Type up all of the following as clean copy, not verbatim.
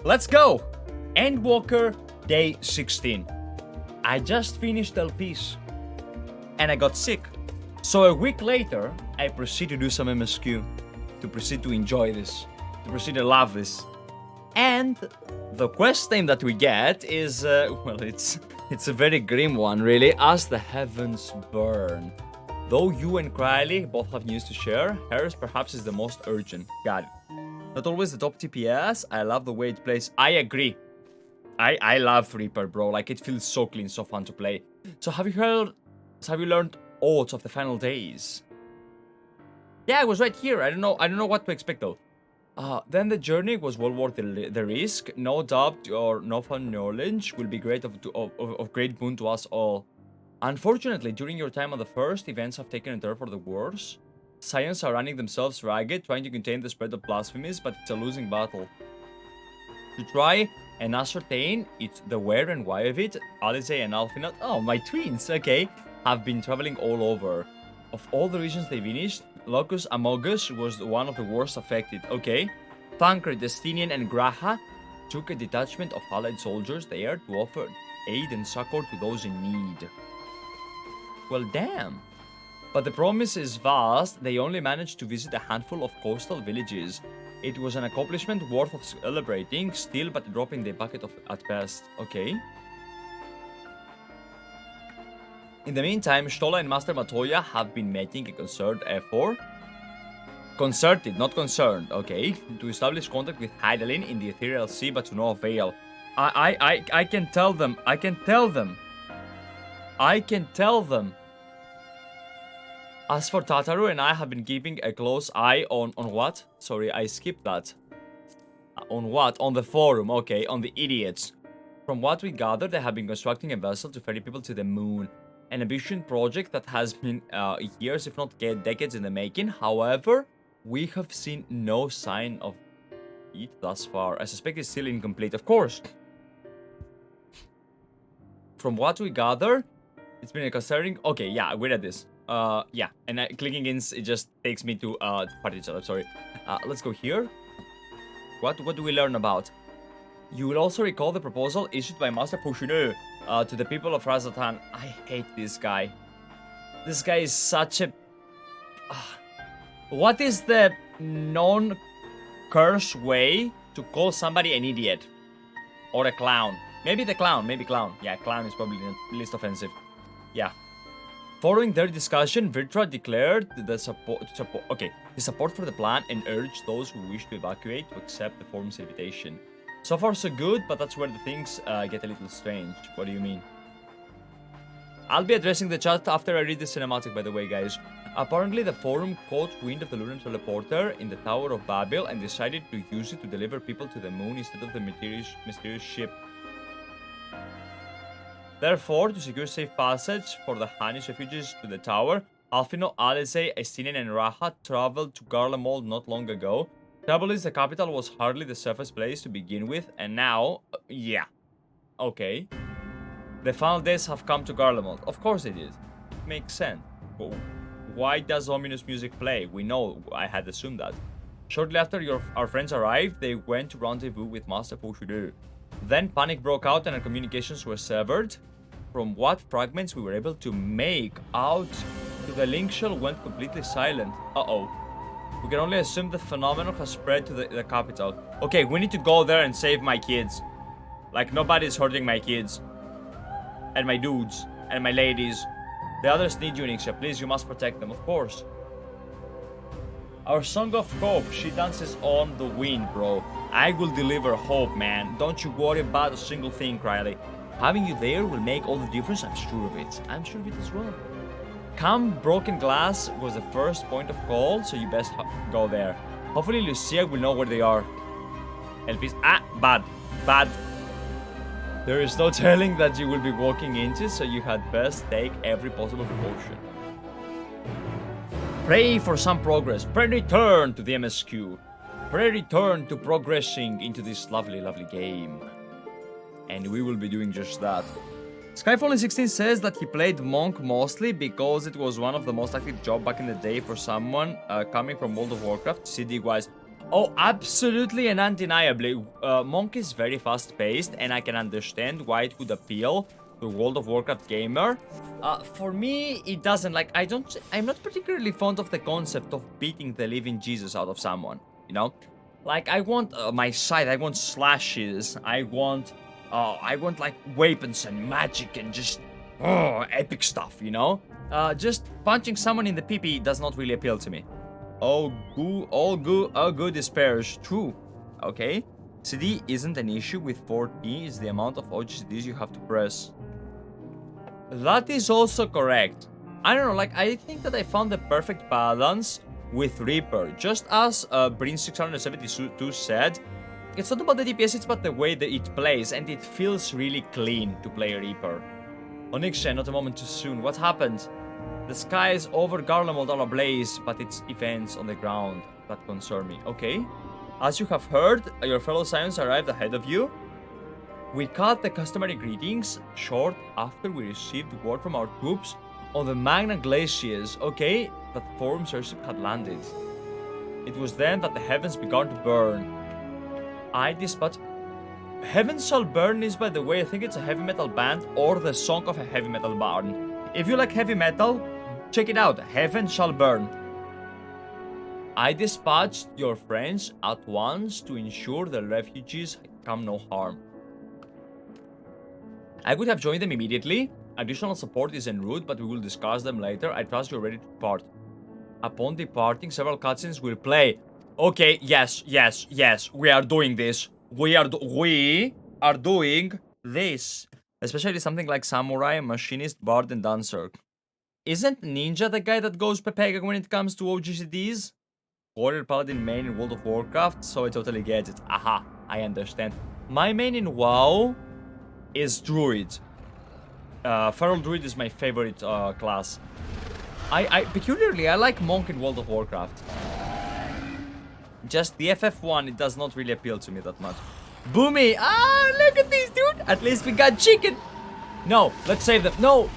Let's go! Endwalker, day 16. I just finished Elpis, and I got sick. So a week later, I proceed to do some MSQ, to proceed to enjoy this, to proceed to love this. And the quest name that we get is, well, it's a very grim one, really, as the heavens burn. Though you and Crowley both have news to share, hers perhaps is the most urgent. Got it. Not always the top TPS, I love the way it plays. I agree. I love Reaper, bro. Like, it feels so clean, so fun to play. So have you learned odds of the final days? Yeah, I was right here. I don't know what to expect though. Then the journey was well worth the risk. No doubt your newfound knowledge will be great of great boon to us all. Unfortunately, during your time on the first, events have taken a turn for the worse. Scions are running themselves ragged, trying to contain the spread of blasphemies, but it's a losing battle. To try and ascertain the where and why of it, Alisaie and Alphinaud, oh, my twins, okay, have been traveling all over. Of all the regions they finished, Locus Amogus was one of the worst affected, okay? Tancred, Estinien, and Graha took a detachment of allied soldiers there to offer aid and succor to those in need. Well, damn. But the promise is vast, they only managed to visit a handful of coastal villages. It was an accomplishment worth of celebrating, still but a drop in the bucket at best, okay? In the meantime, Stola and Master Matoya have been making a concerted effort. Concerted, not concerned, okay? To establish contact with Hydaelyn in the Ethereal Sea, but to no avail. I can tell them. I can tell them. As for Tataru and I have been keeping a close eye on what? Sorry, I skipped that. On what? On the forum, okay, on the idiots. From what we gather, they have been constructing a vessel to ferry people to the moon. An ambitious project that has been years, if not decades in the making. However, we have seen no sign of it thus far. I suspect it's still incomplete, of course. From what we gather, it's been a concerning... Okay, yeah, we read this. Yeah, and clicking in, it just takes me to party chat, sorry. Let's go here. What do we learn about? You will also recall the proposal issued by Master Fourchenault to the people of Razatan. I hate this guy. This guy is such a... What is the non-curse way to call somebody an idiot? Or a clown? Maybe the clown, maybe clown. Yeah, clown is probably the least offensive. Yeah. Following their discussion, Virtua declared the support for the plan and urged those who wish to evacuate to accept the forum's invitation. So far so good, but that's where the things get a little strange. What do you mean? I'll be addressing the chat after I read the cinematic, by the way, guys. Apparently, the forum caught wind of the lunar teleporter in the Tower of Babel and decided to use it to deliver people to the moon instead of the mysterious ship. Therefore, to secure safe passage for the Hannish refugees to the tower, Alphinaud, Alisaie, Estinien, and Raha traveled to Garlemald not long ago. Trouble is, the capital was hardly the safest place to begin with, and now, yeah. Okay. The final days have come to Garlemald. Of course it did. Makes sense. But why does ominous music play? We know, I had assumed that. Shortly after our friends arrived, they went to rendezvous with Master Fourchenault. Then panic broke out and our communications were severed. From what fragments we were able to make out, the link shell went completely silent. Uh-oh. We can only assume the phenomenon has spread to the capital. Okay, we need to go there and save my kids. Like, nobody's hurting my kids. And my dudes. And my ladies. The others need you, Nixia. Please, you must protect them, of course. Our song of hope, she dances on the wind, bro. I will deliver hope, man. Don't you worry about a single thing, Riley. Having you there will make all the difference, I'm sure of it. I'm sure of it as well. Camp Broken Glass was the first point of call, so you best go there. Hopefully Lucia will know where they are. Elpis, bad. There is no telling that you will be walking into, so you had best take every possible precaution. Pray for some progress. Pray return to the MSQ. Pray return to progressing into this lovely, lovely game. And we will be doing just that. Skyfallen16 says that he played Monk mostly because it was one of the most active jobs back in the day for someone coming from World of Warcraft, CD-wise. Oh, absolutely and undeniably. Monk is very fast-paced, and I can understand why it would appeal to a World of Warcraft gamer. For me, it doesn't. Like, I'm not particularly fond of the concept of beating the living Jesus out of someone, you know? Like, I want my scythe, I want slashes, I want like weapons and magic and just epic stuff, you know? Just punching someone in the PP does not really appeal to me. All good is pairs. True. Okay. CD isn't an issue with 40, it's the amount of OGCDs you have to press. That is also correct. I don't know, like, I think that I found the perfect balance with Reaper. Just as Breen672 said, it's not about the DPS, it's about the way that it plays, and it feels really clean to play Reaper. Onyxia, not a moment too soon. What happened? The skies over Garlemald are ablaze, but it's events on the ground that concern me. Okay. As you have heard, your fellow Scions arrived ahead of you. We cut the customary greetings short after we received word from our troops on the Magna Glacies, okay, that Forum's airship had landed. It was then that the heavens began to burn. I dispatched... Heaven Shall Burn is, by the way, I think it's a heavy metal band or the song of a heavy metal band. If you like heavy metal, check it out, Heaven Shall Burn. I dispatched your friends at once to ensure the refugees come no harm. I would have joined them immediately. Additional support is en route, but we will discuss them later. I trust you're ready to depart. Upon departing, several cutscenes will play. Okay, yes, we are doing this. We are doing this. Especially something like Samurai, Machinist, Bard, and Dancer. Isn't Ninja the guy that goes Pepega when it comes to OGCDs? Warrior Paladin main in World of Warcraft, so I totally get it. Aha, I understand. My main in WoW is Druid. Feral Druid is my favorite class. Peculiarly, I like Monk in World of Warcraft. Just the FF1, it does not really appeal to me that much. Boomy! Ah, look at this, dude! At least we got chicken! No, let's save them. No!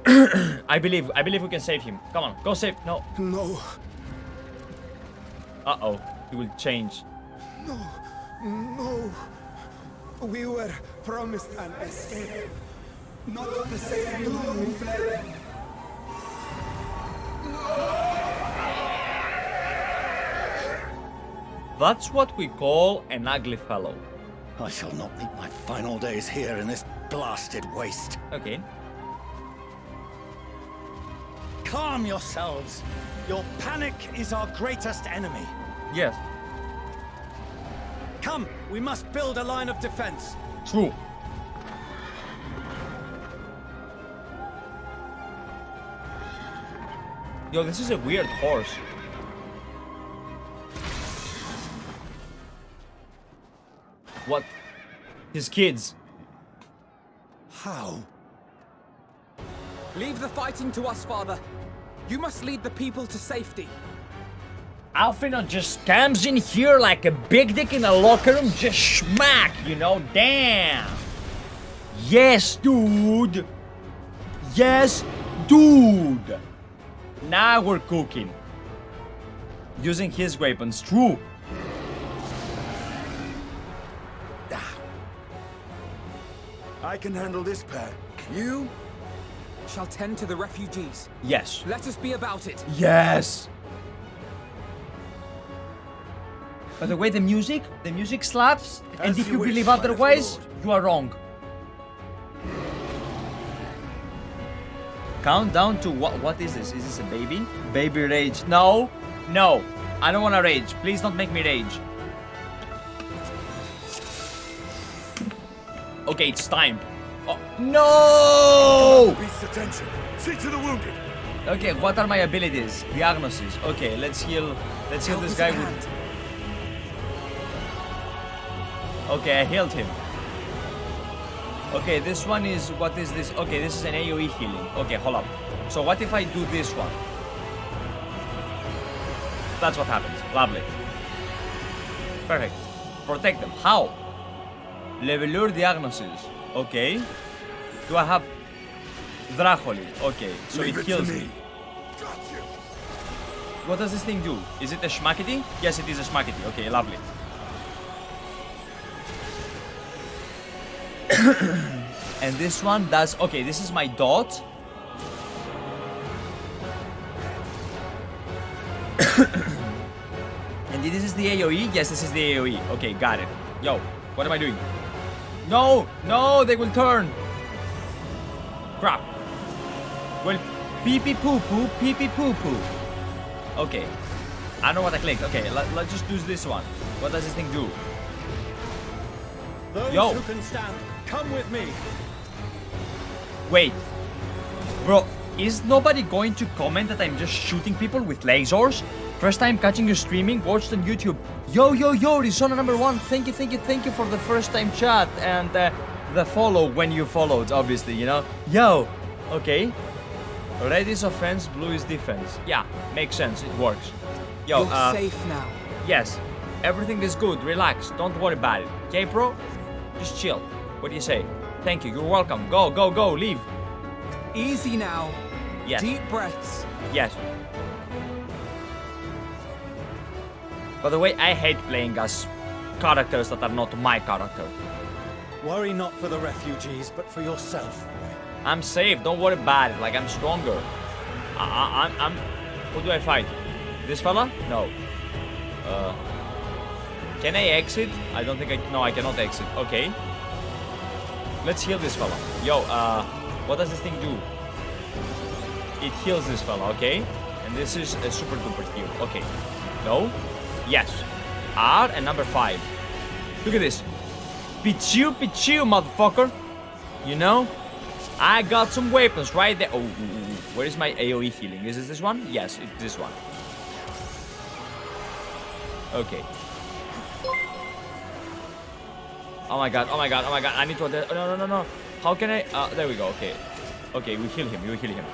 I believe we can save him. Come on, go save. No. No. Uh-oh, he will change. No. We were promised an escape. Not the same doom we fled. That's what we call an ugly fellow. I shall not meet my final days here in this blasted waste. Okay. Calm yourselves. Your panic is our greatest enemy. Yes. Come, we must build a line of defense. True. Yo, this is a weird horse. What? His kids. How? Leave the fighting to us, Father. You must lead the people to safety. Alphinaud just comes in here like a big dick in a locker room, just smack, you know, damn. Yes, dude. Yes, dude. Now we're cooking. Using his weapons, true. I can handle this pair. You? Shall tend to the refugees. Yes. Let us be about it. Yes. By the way, the music slaps, and if you believe otherwise, you are wrong. Countdown to what is this? Is this a baby? Baby rage. No, I don't want to rage. Please don't make me rage. Okay, it's time. Oh, no! Beats attention. See to the wounded. Okay, what are my abilities? Diagnosis. Okay, let's heal this guy with... Okay, I healed him. Okay, this one is... What is this? Okay, this is an AoE healing. Okay, hold up. So what if I do this one? That's what happens. Lovely. Perfect. Protect them. How? Levelure Diagnosis. Okay. Do I have... Dracoli. Okay, so Leave it kills me. what does this thing do? Is it a schmackety? Yes, it is a schmackety. Okay, lovely. And this one does... Okay, this is my dot. And this is the AoE? Yes, this is the AoE. Okay, got it. Yo, what am I doing? No! No, they will turn! Crap. Well, pee-pee-poo-poo, pee-pee-poo-poo. Okay. I know what I clicked. Okay, let's just do this one. What does this thing do? Those Yo. who can stand, come with me. Wait. Bro, is nobody going to comment that I'm just shooting people with lasers? First time catching you streaming, watched on YouTube. Yo, yo, yo, Arizona #1. Thank you for the first time chat and the follow when you followed, obviously, you know? Yo, okay. Red is offense, blue is defense. Yeah, makes sense, it works. Yo, You're safe now. yes, everything is good, relax, don't worry about it. Okay, bro? Just chill. What do you say? Thank you, you're welcome. Go, go, go, leave. Easy now. Yes. Deep breaths. Yes. By the way, I hate playing as characters that are not my character. Worry not for the refugees, but for yourself. I'm safe, don't worry about it, like I'm stronger. I'm... Who do I fight? This fella? No. Can I exit? I don't think I... No, I cannot exit. Okay. Let's heal this fella. Yo, what does this thing do? It heals this fella, okay? And this is a super duper heal. Okay. No? Yes. R and number 5. Look at this. Pichu, pichu, motherfucker. You know? I got some weapons right there. Oh, where is my AoE healing? Is this one? Yes, it's this one. Okay. Oh my god, oh my god, oh my god. I need to... No, no, no, no. How can I... there we go, okay. Okay, we heal him, we heal him.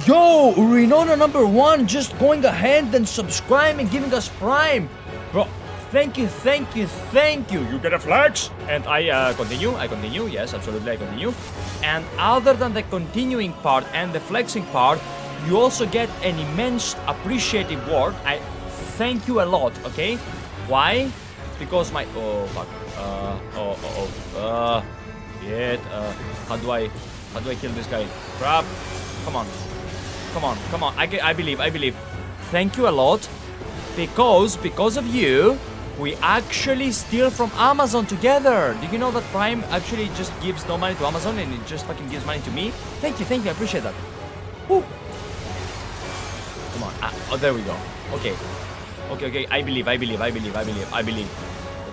Yo, Renona #1 just going ahead and subscribing and giving us Prime. Bro, thank you, thank you, thank you. You get a flex. And I continue. Yes, absolutely, I continue. And other than the continuing part and the flexing part, you also get an immense appreciative word. I thank you a lot, okay? Why? Because my... Oh, fuck. Shit. How do I kill this guy? Crap. Come on. Come on, come on. I believe. Thank you a lot. Because of you, we actually steal from Amazon together. Do you know that Prime actually just gives no money to Amazon and it just fucking gives money to me? Thank you, I appreciate that. Woo. Come on. Oh, there we go. Okay. Okay, I believe. What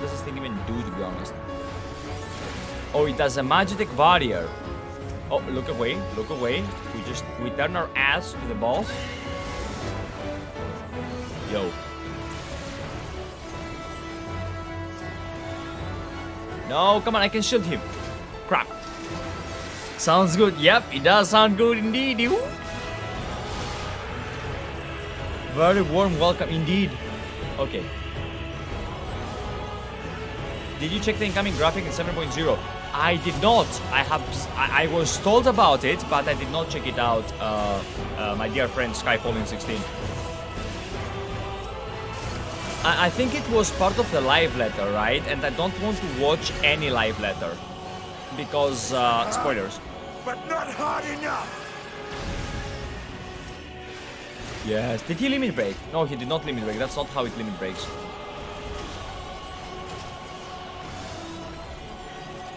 does this thing even do, to be honest? Oh, it does a magic barrier. Oh, look away. We turn our ass to the boss. Yo. No, come on, I can shield him. Crap. Sounds good. Yep, it does sound good indeed. Very warm welcome indeed. Okay. Did you check the incoming graphic in 7.0? I did not. I was told about it, but I did not check it out. My dear friend Skyfall in 16. I think it was part of the live letter, right? And I don't want to watch any live letter because spoilers. But not hard enough. Yes. Did he limit break? No, he did not limit break. That's not how it limit breaks.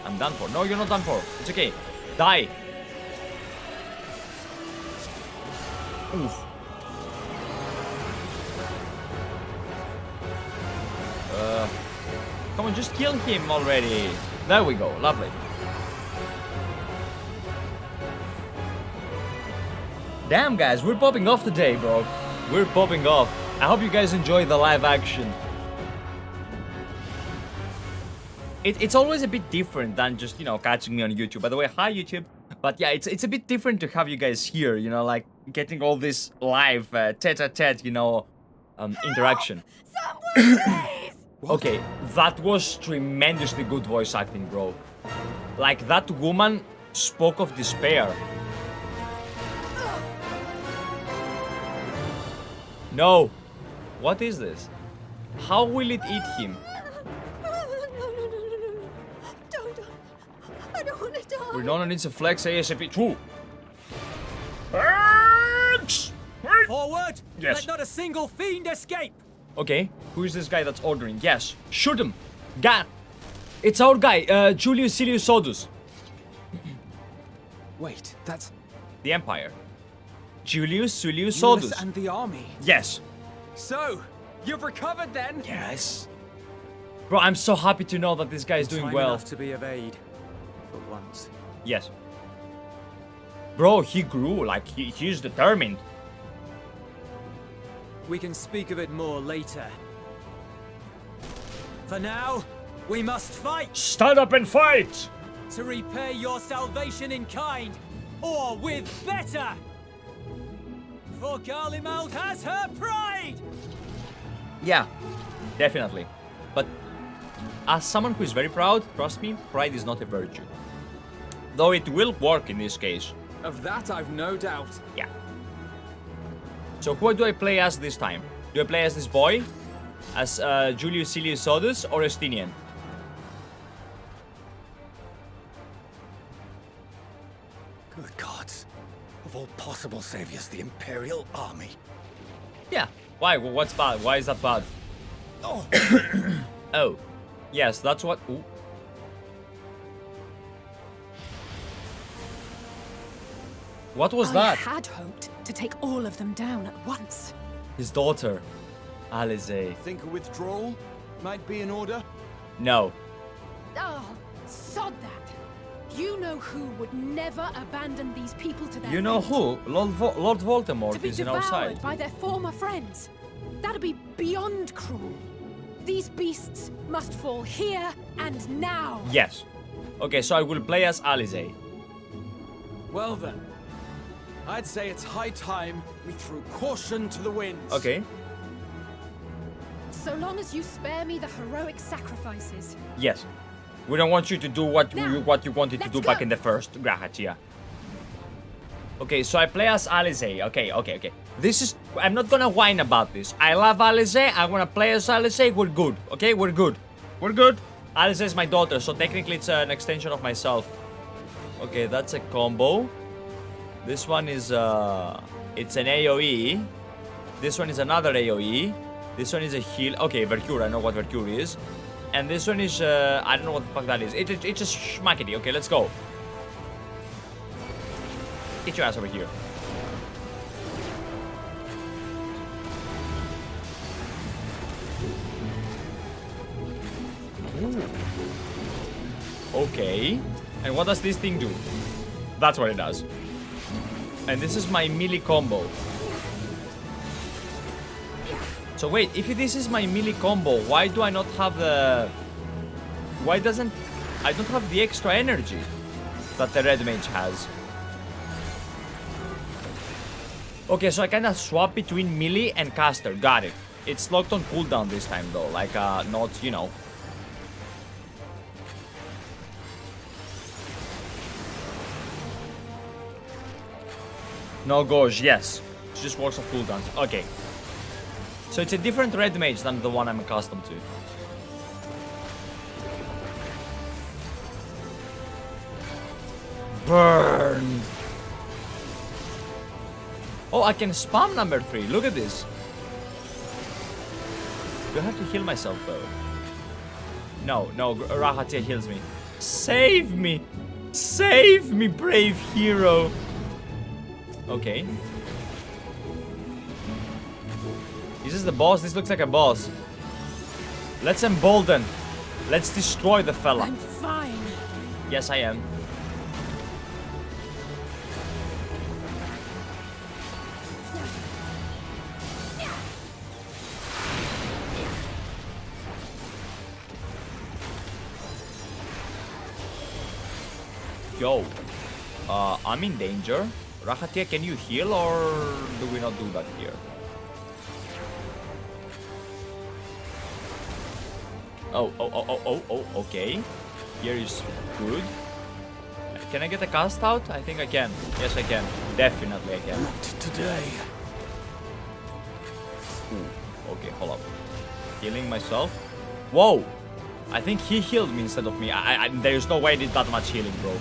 I'm done for. No, you're not done for. It's okay. Die. Oof. Come on, just kill him already. There we go. Lovely. Damn, guys, we're popping off today, bro. We're popping off. I hope you guys enjoy the live action. It's always a bit different than just, you know, catching me on YouTube. By the way, hi, YouTube. But yeah, it's a bit different to have you guys here, you know, like getting all this live tete-a-tete, you know, interaction. Okay, that was tremendously good voice acting, bro. Like, that woman spoke of despair. No. What is this? How will it eat him? Don't. I don't want to die. Renona needs to flex ASAP. True. Forward! Yes. Let not a single fiend escape! Okay, who is this guy that's ordering? Yes, shoot him. God, it's our guy, Julius Silius Sodus. Wait, that's The Empire. Julius Silius Ulysses Sodus. and the army. Yes. So, you've recovered then? Yes. Bro, I'm so happy to know that this guy is doing Time well. enough to be of aid. For once. Yes. Bro, he grew, like, he's determined. We can speak of it more later. For now, we must fight Stand up and fight! to repay your salvation in kind, or with better! For Garlemald has her pride! Yeah, definitely. But as someone who is very proud, trust me, pride is not a virtue. Though it will work in this case. Of that I've no doubt. Yeah. So who do I play as this time? Do I play as this boy? As Julius Silius Sodus or Estinien? Good gods. Of all possible saviors, the Imperial Army. Yeah. Why? What's bad? Why is that bad? Oh, Oh. Yes, that's what... Ooh. What was I that? had hoped to take all of them down at once. His daughter, Alisaie. Think a withdrawal might be in order? No. Oh, sod that. You know who would never abandon these people to their You know fate? who? Lord To Voldemort be is in our side. devoured by their former friends. That'd be beyond cruel. These beasts must fall here and now. Yes. Okay, so I will play as Alisaie. well then. I'd say it's high time we threw caution to the winds. Okay. So long as you spare me the heroic sacrifices. Yes. We don't want you to do what Now, you wanted to let's do back go. in the first Grahatia. Okay, so I play as Alisaie. Okay. This is... I'm not gonna whine about this. I love Alisaie. I wanna play as Alisaie. We're good. Okay, we're good. We're good. Alisaie is my daughter, so technically it's an extension of myself. Okay, that's a combo. This one is... It's an AoE. This one is another AoE. This one is a heal. Okay, Vercure. I know what Vercure is. And this one is... I don't know what the fuck that is. It's just schmackety. Okay, let's go. Get your ass over here. Ooh. Okay. And what does this thing do? That's what it does. And this is my melee combo. So wait, if this is my melee combo, why do I not have the... Why doesn't... I don't have the extra energy that the red mage has. Okay, so I kinda swap between melee and caster. Got it. It's locked on cooldown this time though, like not, you know. No gauge, yes. It just works on cooldowns. Okay. So it's a different red mage than the one I'm accustomed to. Burn. Oh, I can spam number 3. Look at this. Do I have to heal myself though? No, Rahatia heals me. Save me! Save me, brave hero! Okay. Is this the boss? This looks like a boss. Let's embolden. Let's destroy the fella. I'm fine. Yes, I am. Yo, I'm in danger. Rahatia, can you heal or do we not do that here? Oh, okay. Here is good. Can I get a cast out? I think I can. Yes, I can. Definitely I can. Not today. Ooh, okay, hold up. Healing myself. Whoa! I think he healed me instead of me. There's no way I did that much healing, bro.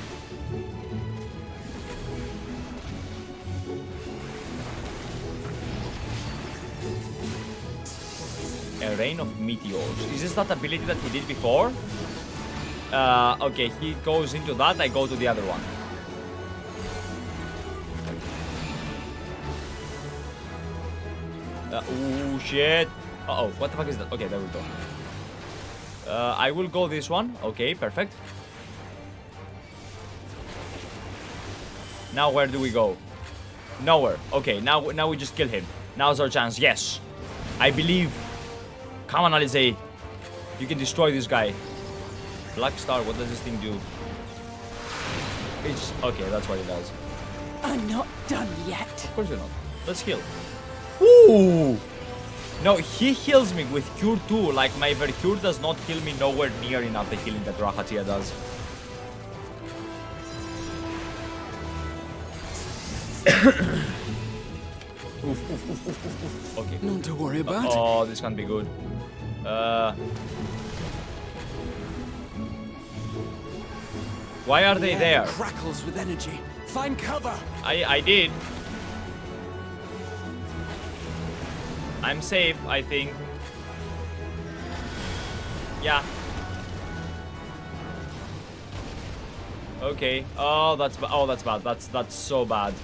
A rain of meteors. Is this that ability that he did before? Okay, he goes into that, I go to the other one. Oh shit. Uh-oh, what the fuck is that? Okay, there we go. I will go this one. Okay, perfect. Now where do we go? Nowhere. Okay, now we just kill him. Now's our chance. Yes. I believe. Come on, Alisaie. You can destroy this guy. Black Star, what does this thing do? It's... Okay, that's what it does. I'm not done yet. Of course you're not. Let's heal. Ooh! No, he heals me with Cure 2. Like, my Cure does not heal me nowhere near enough the healing that Rahatia does. Okay. Not to worry about. Oh, this can't be good. Why are they there? Crackles with energy. Find cover. I did. I'm safe, I think. Yeah. Okay. Oh, that's bad. That's so bad.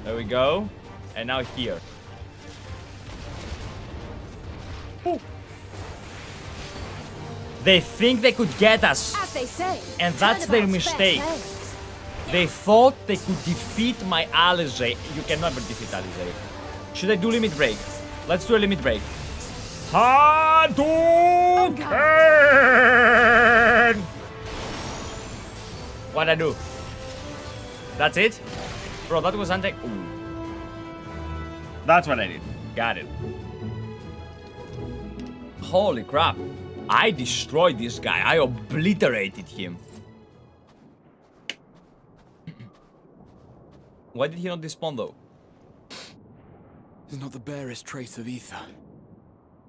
There we go. And now here. Ooh. They think they could get us. As they say, And that's their mistake. They thought they could defeat my Alisaie. You can never defeat Alisaie. Should I do limit break? Let's do a limit break. Hadouken! What'd I do? That's it? Bro, that was anti... Ooh. That's what I did. Got it. Holy crap. I destroyed this guy. I obliterated him. Why did he not despawn though? There's not the barest trace of ether.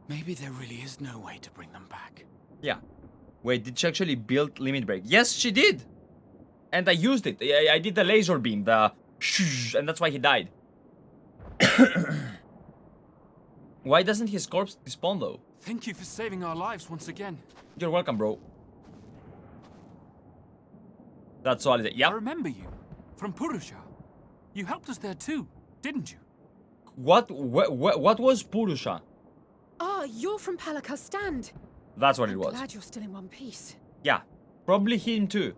Maybe there really is no way to bring them back. Yeah. Wait, did she actually build limit break? Yes, she did. And I used it. I did the laser beam, the shh, and that's why he died. Why doesn't his corpse despawn though? Thank you for saving our lives once again. You're welcome, bro. That's all. I Yeah. remember you. From Purusha. You helped us there too, didn't you? What was Purusha? Ah, you're from Palaka's stand. That's what it was. Glad you're still in one piece. Yeah. Probably him too.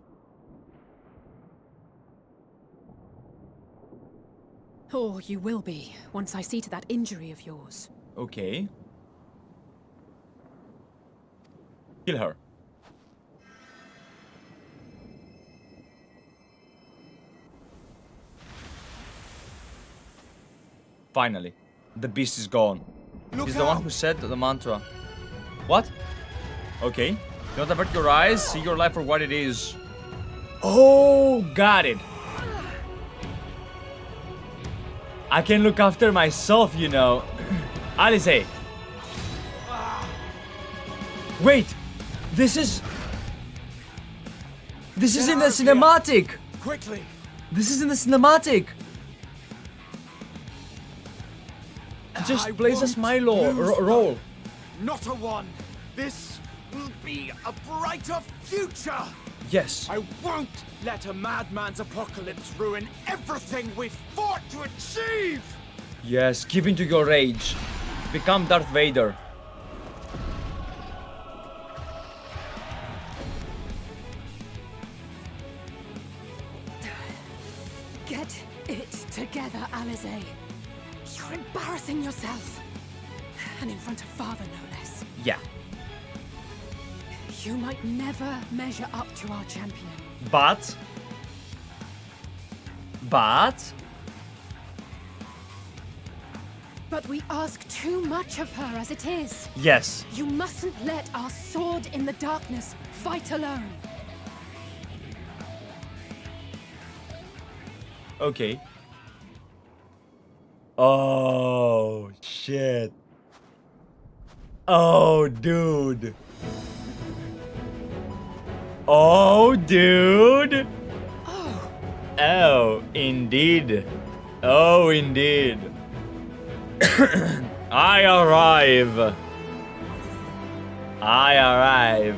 Or you will be, once I see to that injury of yours. Okay. Kill her. Finally. The beast is gone. He's the one who said the mantra. What? Okay. Don't avert your eyes. See your life for what it is. Oh, got it. I can look after myself, you know. Alisaie. Wait. This is in the cinematic. Quickly. This is in the cinematic. Just plays as my role. Not a one. This will be a brighter future. Yes. I won't let a madman's apocalypse ruin everything we've fought to achieve. Yes, give in to your rage. Become Darth Vader. Get it together, Alisaie. You're embarrassing yourself. And in front of Father, no less. Yeah. You might never measure up to our champion. But we ask too much of her as it is. yes. You mustn't let our sword in the darkness fight alone. Okay. Oh shit. Oh, dude. Oh, dude. Oh, indeed. Oh, indeed. I arrive. I arrive.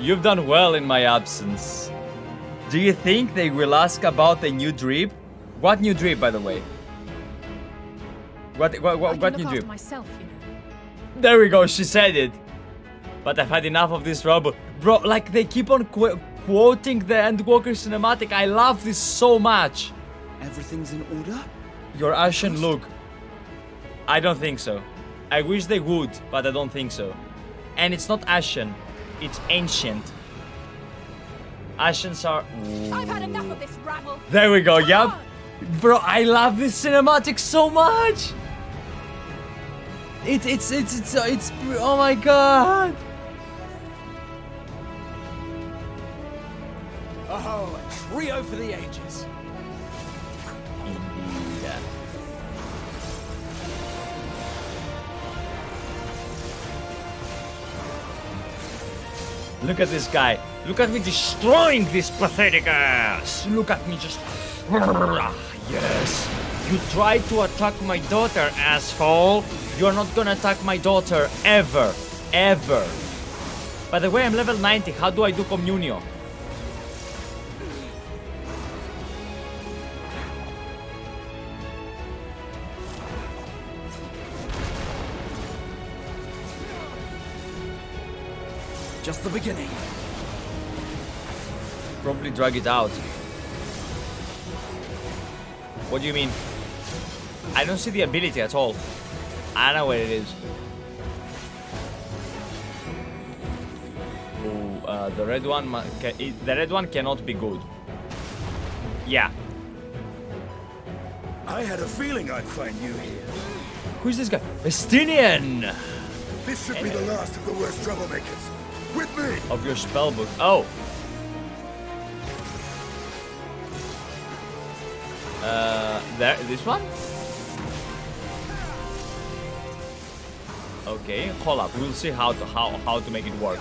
You've done well in my absence. Do you think they will ask about the new drip? What new drip, by the way? What new drip? Myself, you know. There we go, she said it. But I've had enough of this rubble. Bro, like they keep on quoting the Endwalker cinematic. I love this so much. Everything's in order? Your ashen look. I don't think so. I wish they would, but I don't think so. And it's not ashen, it's ancient. Ashens are... I've had enough of this rabble. There we go, Come yup. on. Bro, I love this cinematic so much. It's oh my god. Oh, a trio for the ages. Indeed. Look at this guy. Look at me destroying this pathetic ass. Look at me just... Yes. You tried to attack my daughter, asshole. You're not gonna attack my daughter ever. Ever. By the way, I'm level 90. How do I do Communio? Just the beginning. Probably drag it out. What do you mean? I don't see the ability at all. I don't know where it is. Oh, the red one. The red one cannot be good. Yeah. I had a feeling I'd find you here. Who's this guy? Estinien! This should be the last of the worst troublemakers. With me! Of your spellbook. Oh. There. This one? Okay, hold up. We'll see how to make it work.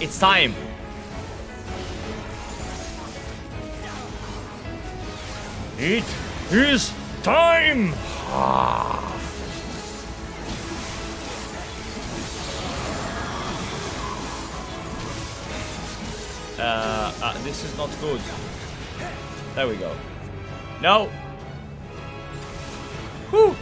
It's time. It is time. This is not good. There we go. No. Whew.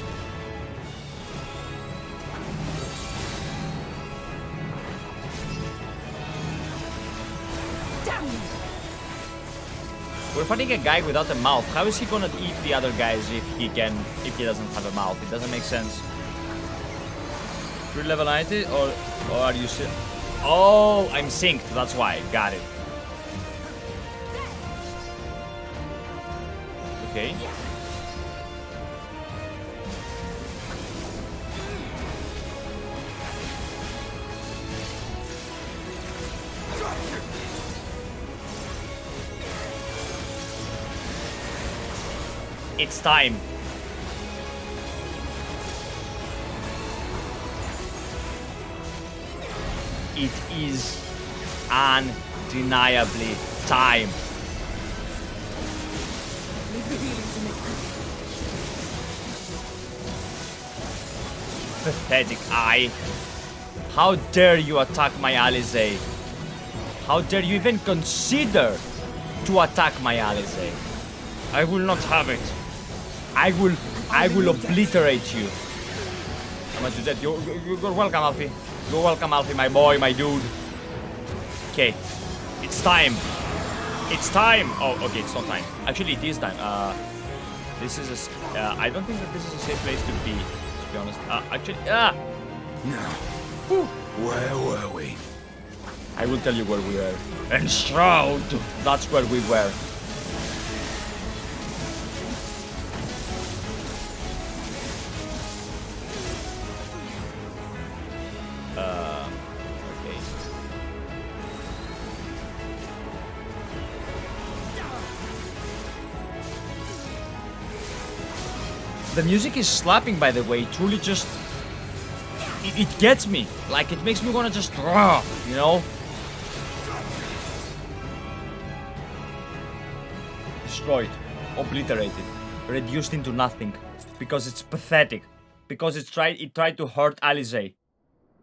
Damn you. We're fighting a guy without a mouth. How is he gonna eat the other guys if he doesn't have a mouth? It doesn't make sense. You're level 90 or are you still? Oh, I'm synced. That's why. Got it. Okay. It's time. It is undeniably time. Leave the healing to me. Pathetic eye. How dare you attack my Alisaie? How dare you even consider to attack my Alisaie? I will not have it. I will obliterate you. I'm gonna do that. You're welcome, Alfie. You're welcome, Alfie, my boy, my dude. Okay. It's time. It's time. Oh, okay, it's not time. Actually, it is time. This is a... I don't think that this is a safe place to be honest. Actually... Now, where were we? I will tell you where we were. Enshroud! That's where we were. Okay. The music is slapping, by the way. It truly just... It gets me. Like, it makes me want to just... You know? Destroyed. Obliterated. Reduced into nothing. Because it's pathetic. Because it tried to hurt Alisaie.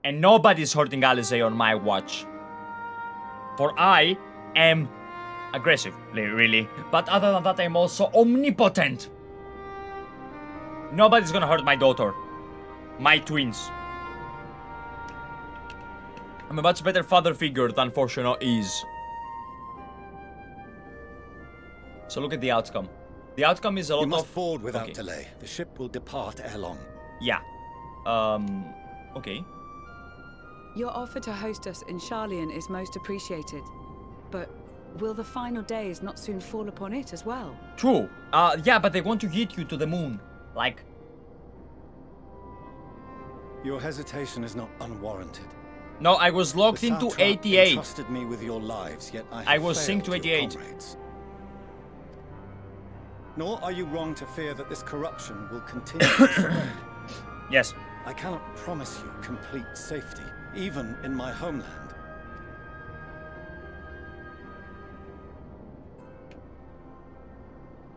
And nobody's hurting Alisaie on my watch. For I am aggressive, really. But other than that, I'm also omnipotent. Nobody's gonna hurt my daughter. My twins. I'm a much better father figure than Fourchenault is. So look at the outcome. The outcome is a lot of... You must board without delay. The ship will depart ere long. Yeah. Okay. Your offer to host us in Sharlayan is most appreciated. But will the final days not soon fall upon it as well? True. Yeah, but they want to get you to the moon. Like... Your hesitation is not unwarranted. No, I was locked into 88. Entrusted me with your lives, yet I was synced to 88. Nor are you wrong to fear that this corruption will continue to spread. Yes. I cannot promise you complete safety, even in my homeland.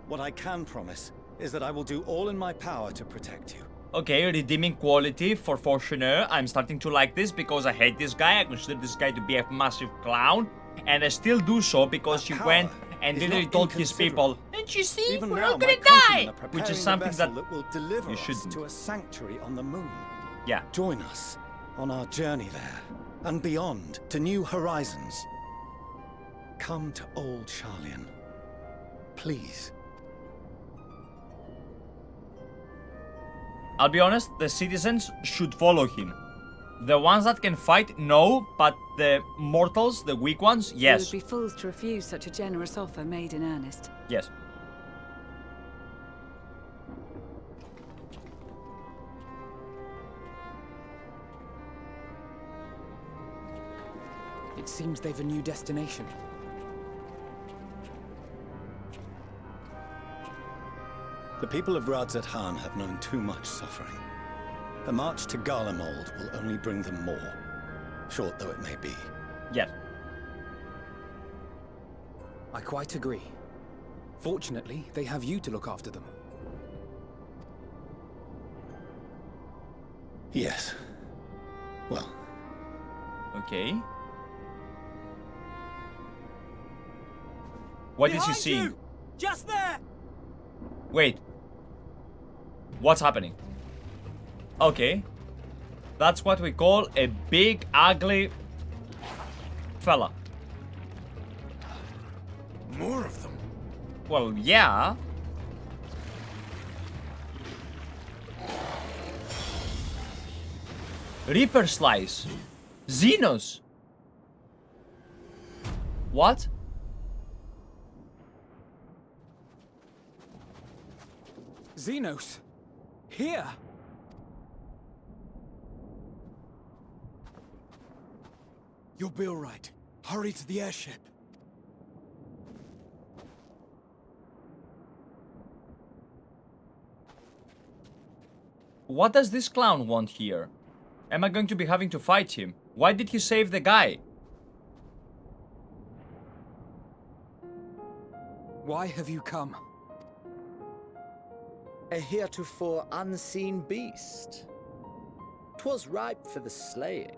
What I can promise is that I will do all in my power to protect you. Okay, redeeming quality for Fourchenault. I'm starting to like this because I hate this guy. I consider this guy to be a massive clown. And I still do so because he went and literally told his people, "Don't you see? Even We're now, all gonna my die!" Which is something that will deliver you us shouldn't. to a sanctuary on the moon. Yeah. Join us on our journey there and beyond to new horizons. Come to old Sharlayan, please. I'll be honest, the citizens should follow him. The ones that can fight, no, but the mortals, the weak ones, yes. We would be fools to refuse such a generous offer made in earnest. Yes. It seems they've a new destination. The people of Radzat-Han have known too much suffering. A march to Garlemald will only bring them more, short though it may be. Yes. I quite agree. Fortunately, they have you to look after them. Yes. Well. Okay. What is he seeing? You! Just there! Wait. What's happening? Okay. That's what we call a big, ugly fella. More of them. Well, yeah. Reaper Slice. ZENOS. What? ZENOS! Here! You'll be all right. Hurry to the airship. What does this clown want here? Am I going to be having to fight him? Why did he save the guy? Why have you come? A heretofore unseen beast. 'Twas ripe for the slaying.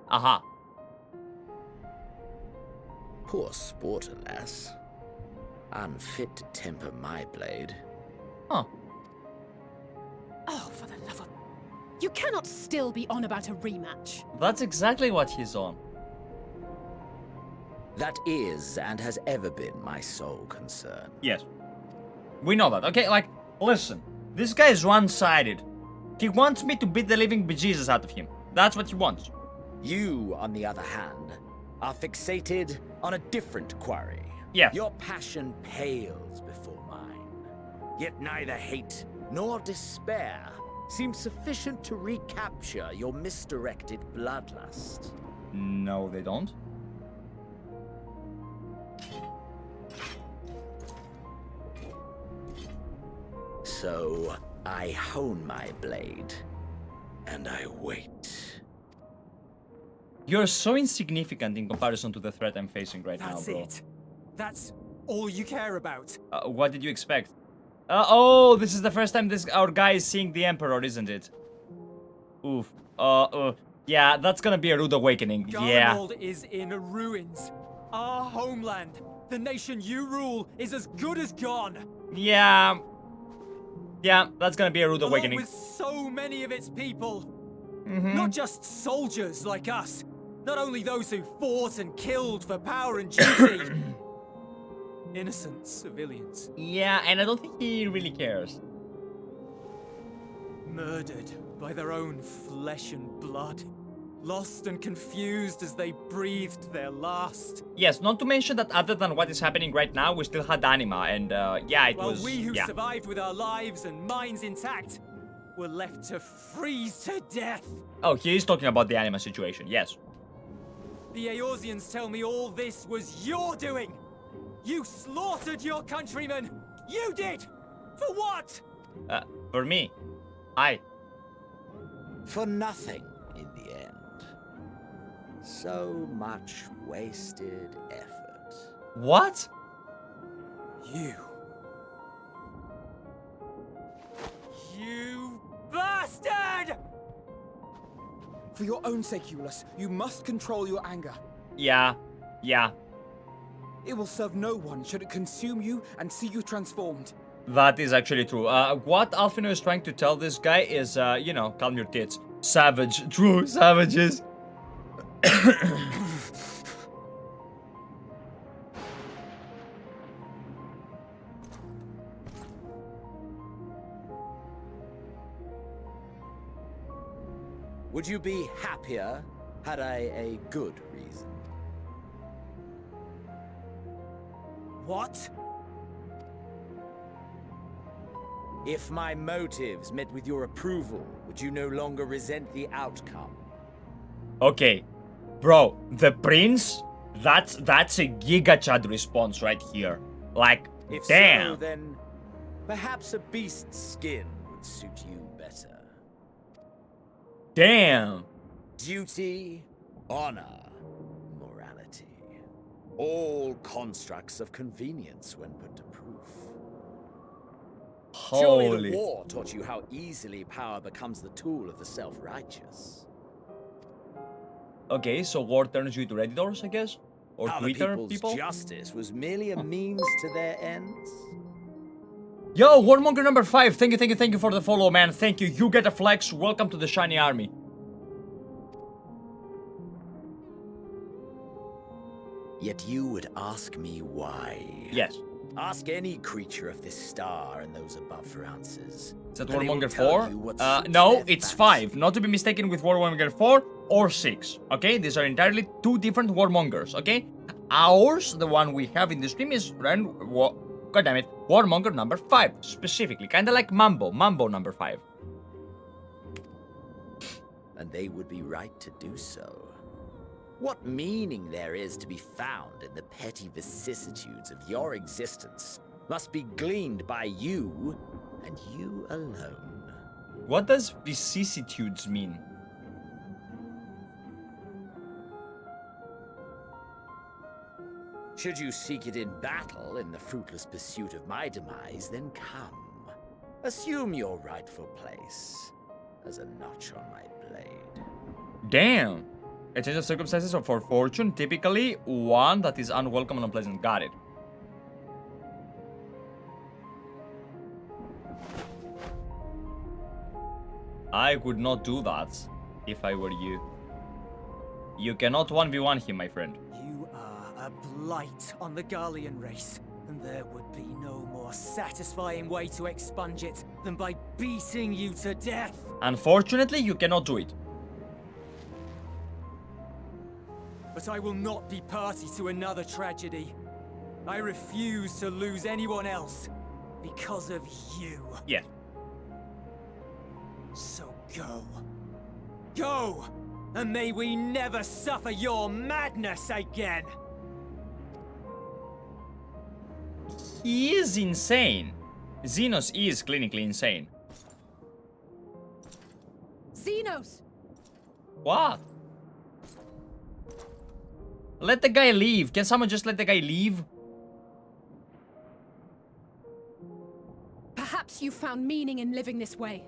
Aha. Poor sport, alas. Unfit to temper my blade. Huh. Oh, for the love of... You cannot still be on about a rematch. That's exactly what he's on. That is and has ever been my sole concern. Yes. We know that. Okay, like, listen. This guy is one-sided. He wants me to beat the living bejesus out of him. That's what he wants. You, on the other hand, are fixated on a different quarry. Yeah. Your passion pales before mine. Yet neither hate nor despair seem sufficient to recapture your misdirected bloodlust. No, they don't. So, I hone my blade, and I wait. You're so insignificant in comparison to the threat I'm facing right now, That's bro. it. That's all you care about. What did you expect? Oh, this is the first time our guy is seeing the Emperor, isn't it? Oof. Yeah, that's gonna be a rude awakening. Yeah. Garlemald is in ruins. Our homeland, the nation you rule, is as good as gone. Yeah. Yeah, that's gonna be a rude awakening. Along with so many of its people. Not just soldiers like us. Not only those who fought and killed for power and duty. Innocent civilians. Yeah, and I don't think he really cares. Murdered by their own flesh and blood. Lost and confused as they breathed their last. Yes, not to mention that other than what is happening right now, we still had Anima, and yeah, it While was... we who yeah. survived with our lives and minds intact were left to freeze to death. Oh, he is talking about the Anima situation, yes. The Eorzeans tell me all this was your doing. You slaughtered your countrymen. You did. For what? For me. For nothing in the end. So much wasted effort. What? You bastard! For your own sake, Eulus, you must control your anger. Yeah. It will serve no one should it consume you and see you transformed. That is actually true. What Alphinaud is trying to tell this guy is, you know, calm your tits. Savage. True, savages. Would you be happier had I a good reason? What? If my motives met with your approval, would you no longer resent the outcome? Okay. Bro, the prince? That's a Giga Chad response right here. Like, If damn. so, then perhaps a beast's skin would suit you better. Damn. Duty, honor, morality. All constructs of convenience when put to proof. Surely Holy. the war taught you how easily power becomes the tool of the self-righteous. Okay, so war turns you to Redditors, I guess? Or How Twitter the people's people? justice was merely a means to their ends. Yo, Warmonger number 5, thank you for the follow, man. Thank you. You get a flex. Welcome to the shiny army. Yet you would ask me why. Yes. Ask any creature of this star and those above for answers. Is that and they will Warmonger tell 4? you what suits No, their it's fancy. 5. Not to be mistaken with Warmonger 4 or 6. Okay, these are entirely two different Warmongers. Okay, ours, the one we have in the stream, is goddammit, Warmonger number 5 specifically, kind of like Mambo number 5. And they would be right to do so. What meaning there is to be found in the petty vicissitudes of your existence must be gleaned by you and you alone. What does vicissitudes mean? Should you seek it in battle in the fruitless pursuit of my demise, then come. Assume your rightful place as a notch on my blade. Damn. A change of circumstances for fortune, typically one that is unwelcome and unpleasant. Got it. I would not do that if I were you. You cannot 1v1 him, my friend. You are a blight on the Garlean race, and there would be no more satisfying way to expunge it than by beating you to death. Unfortunately, you cannot do it. But I will not be party to another tragedy. I refuse to lose anyone else because of you. Yeah. So go. Go! And may we never suffer your madness again! He is insane. ZENOS is clinically insane. ZENOS! What? Let the guy leave. Can someone just let the guy leave? Perhaps you found meaning in living this way.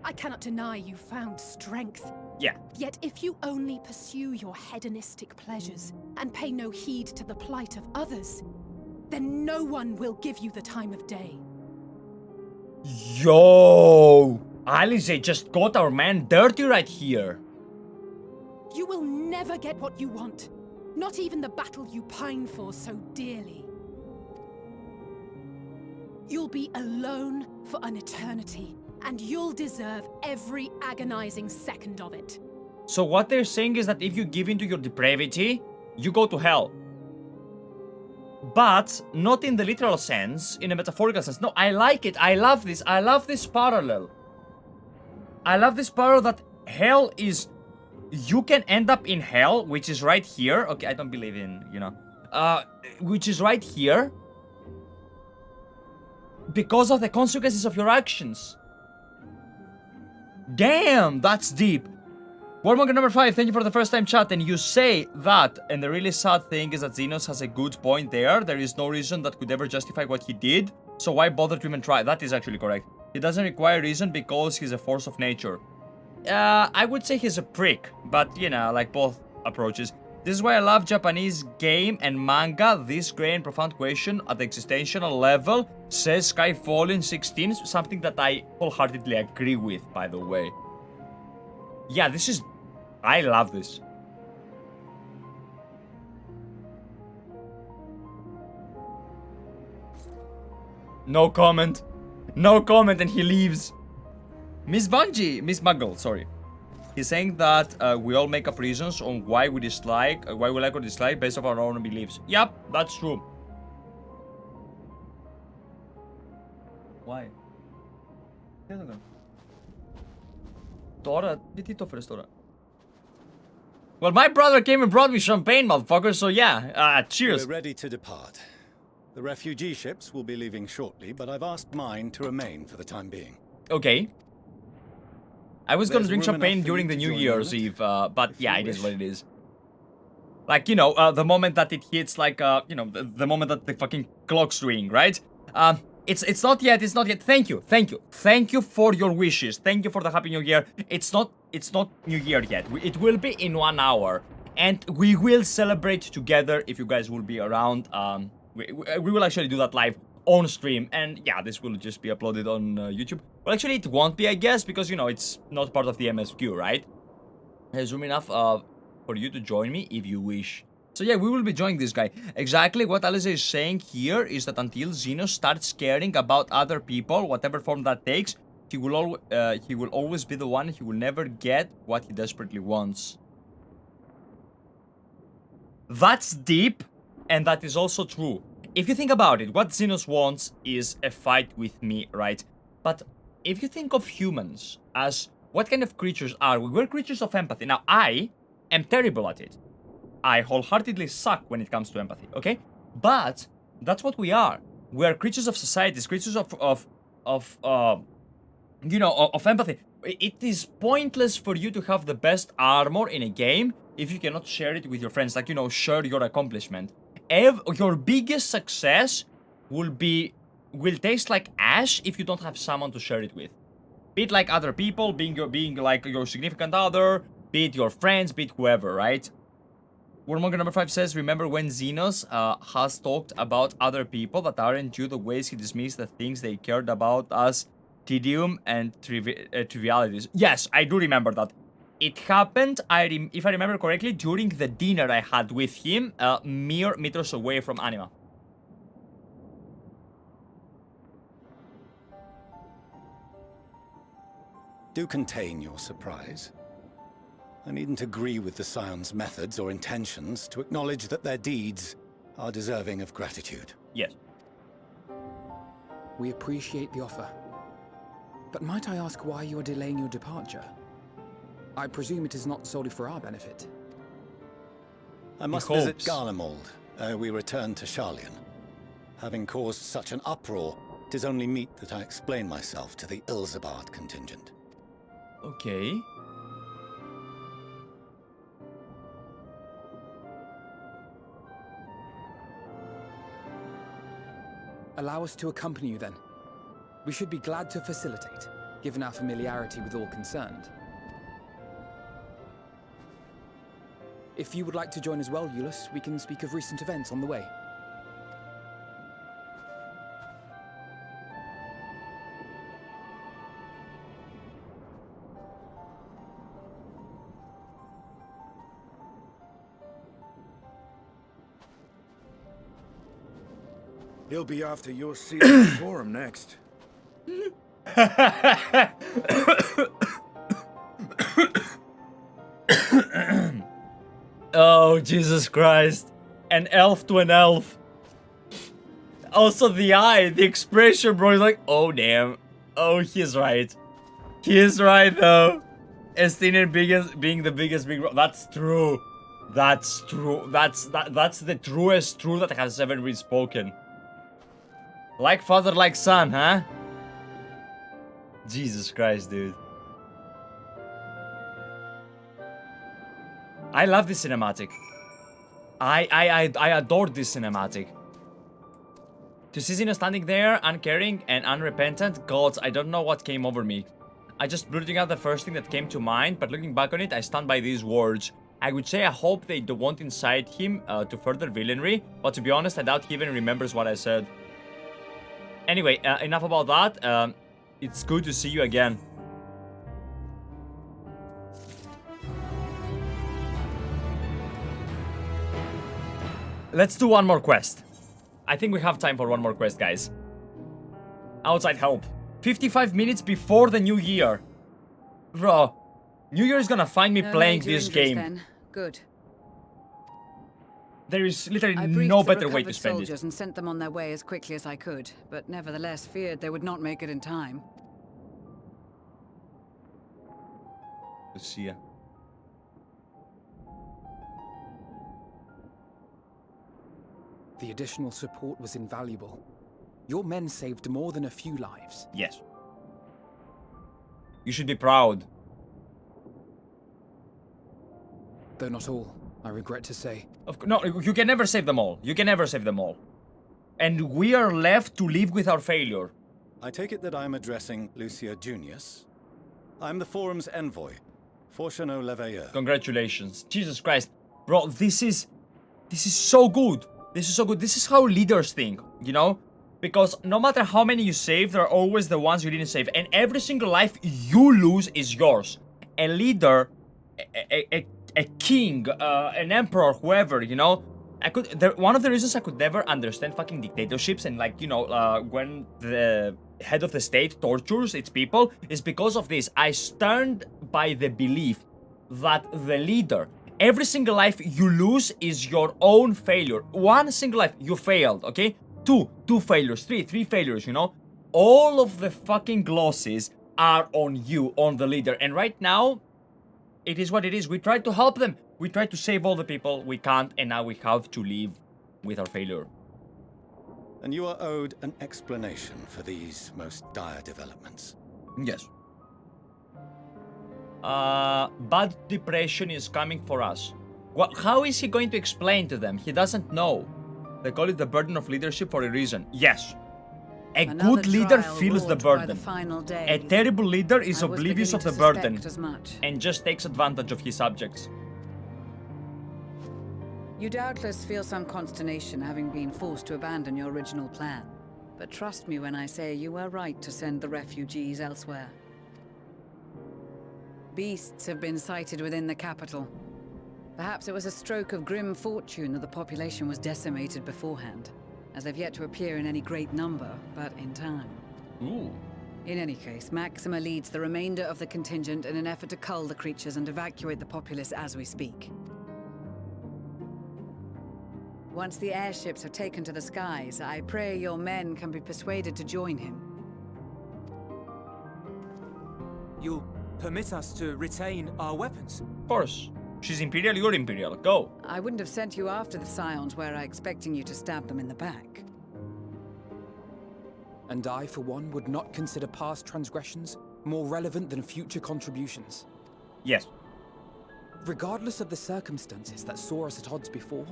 I cannot deny you found strength. Yeah. Yet if you only pursue your hedonistic pleasures and pay no heed to the plight of others, then no one will give you the time of day. Yo! Alisaie just got our man dirty right here. You will never get what you want. Not even the battle you pine for so dearly. You'll be alone for an eternity, and you'll deserve every agonizing second of it. So what they're saying is that if you give in to your depravity, you go to hell. But not in the literal sense, in a metaphorical sense. No, I like it. I love this. I love this parallel. I love this parallel that hell is... You can end up in hell, which is right here. Okay, I don't believe in, you know. Which is right here. Because of the consequences of your actions. Damn, that's deep. Warmonger number 5, thank you for the first time chat. And you say that, and the really sad thing is that ZENOS has a good point there. There is no reason that could ever justify what he did. So why bother to even try? That is actually correct. He doesn't require reason because he's a force of nature. I would say he's a prick, but you know, like both approaches. This is why I love Japanese game and manga. This great and profound question at the existential level, says Skyfall 16, something that I wholeheartedly agree with, by the way. Yeah, this is... I love this. No comment. No comment, and he leaves. Miss Muggle, sorry. He's saying that we all make up reasons on why we dislike, why we like or dislike based on our own beliefs. Yep, that's true. Why? Τώρα, τι το φέρες τώρα? Well, my brother came and brought me champagne, motherfucker, so yeah, cheers. We're ready to depart. The refugee ships will be leaving shortly, but I've asked mine to remain for the time being. Okay. I was gonna There's drink room champagne enough for during you the to New join Year's in it, Eve, but if yeah, you it is wish. what it is. Like, you know, the moment that it hits, like, you know, the moment that the fucking clock's ring, right? It's not yet, it's not yet. Thank you for your wishes. Thank you for the Happy New Year. It's not New Year yet. It will be in 1 hour. And we will celebrate together if you guys will be around. We will actually do that live on stream. And yeah, this will just be uploaded on YouTube. Well, actually, it won't be, I guess, because, you know, it's not part of the MSQ, right? There's room enough for you to join me if you wish. So yeah, we will be joining this guy. Exactly what Alisaie is saying here is that until ZENOS starts caring about other people, whatever form that takes, he will always be the one. He will never get what he desperately wants. That's deep, and that is also true. If you think about it, what ZENOS wants is a fight with me, right? But if you think of humans as what kind of creatures are we? We're creatures of empathy. Now, I am terrible at it. I wholeheartedly suck when it comes to empathy, okay? But that's what we are. We are creatures of society, creatures of empathy. It is pointless for you to have the best armor in a game if you cannot share it with your friends, like, you know, share your accomplishment. Your biggest success will taste like ash if you don't have someone to share it with. Be it like other people, being like your significant other, be it your friends, be it whoever, right? Warmonger number 5 says, remember when ZENOS has talked about other people that aren't you, the ways he dismissed the things they cared about as tedium and trivialities. Yes, I do remember that. It happened, if I remember correctly, during the dinner I had with him, mere meters away from Anima. Do contain your surprise. I needn't agree with the Scion's methods or intentions to acknowledge that their deeds are deserving of gratitude. Yes. We appreciate the offer. But might I ask why you are delaying your departure? I presume it is not solely for our benefit. I must visit Garlemald ere we return to Sharlayan. Having caused such an uproar, it is only meet that I explain myself to the Ilsabard contingent. Okay. Allow us to accompany you then. We should be glad to facilitate, given our familiarity with all concerned. If you would like to join as well, Ulysses, we can speak of recent events on the way. He'll be after your seat in the forum next. Oh, Jesus Christ. An elf to an elf. Also the eye, the expression, bro, is like, oh damn. Oh, he's right. He is right though. Estinien being the biggest big bro. That's true. That's true. That's the truest truth that has ever been spoken. Like father, like son, huh? Jesus Christ, dude. I love this cinematic. I adore this cinematic. To see ZENOS standing there, uncaring and unrepentant, gods, I don't know what came over me. I just blurting out the first thing that came to mind, but looking back on it, I stand by these words. I would say I hope they won't incite him to further villainy, but to be honest, I doubt he even remembers what I said. Anyway, enough about that. It's good to see you again. Let's do one more quest. I think we have time for one more quest, guys. Outside help. 55 minutes before the new year. Bro, New Year is gonna find me playing this game. Then. Good. There is literally no better way to spend it. And sent them on their way as quickly as I could, but nevertheless feared they would not make it in time. See ya. The additional support was invaluable. Your men saved more than a few lives. Yes. You should be proud. Though not all, I regret to say. No, you can never save them all. You can never save them all. And we are left to live with our failure. I take it that I'm addressing Lucia Junius. I'm the forum's envoy, Fourchenault Leveilleur. Congratulations. Jesus Christ. Bro, this is so good. This is so good. This is how leaders think, you know? Because no matter how many you save, there are always the ones you didn't save. And every single life you lose is yours. A leader, a king, an emperor, whoever, you know? One of the reasons I could never understand fucking dictatorships and, like, you know, when the head of the state tortures its people is because of this. I stand by the belief that the leader, every single life you lose is your own failure. One single life, you failed, okay? Two failures, three failures, you know? All of the fucking glosses are on you, on the leader. And right now, it is what it is. We tried to help them. We tried to save all the people. We can't, and now we have to live with our failure. And you are owed an explanation for these most dire developments. Yes. Bad depression is coming for us. Well, how is he going to explain to them? He doesn't know. They call it the burden of leadership for a reason. Yes. Another good leader feels the burden. A terrible leader is oblivious of the burden and just takes advantage of his subjects. You doubtless feel some consternation having been forced to abandon your original plan. But trust me when I say you were right to send the refugees elsewhere. Beasts have been sighted within the capital. Perhaps it was a stroke of grim fortune that the population was decimated beforehand, as they've yet to appear in any great number, but in time. Ooh. In any case, Maxima leads the remainder of the contingent in an effort to cull the creatures and evacuate the populace as we speak. Once the airships are taken to the skies, I pray your men can be persuaded to join him. You'll permit us to retain our weapons? Of course. She's Imperial, you're Imperial. Go. I wouldn't have sent you after the Scions were I expecting you to stab them in the back. And I, for one, would not consider past transgressions more relevant than future contributions. Yes. Regardless of the circumstances that saw us at odds before,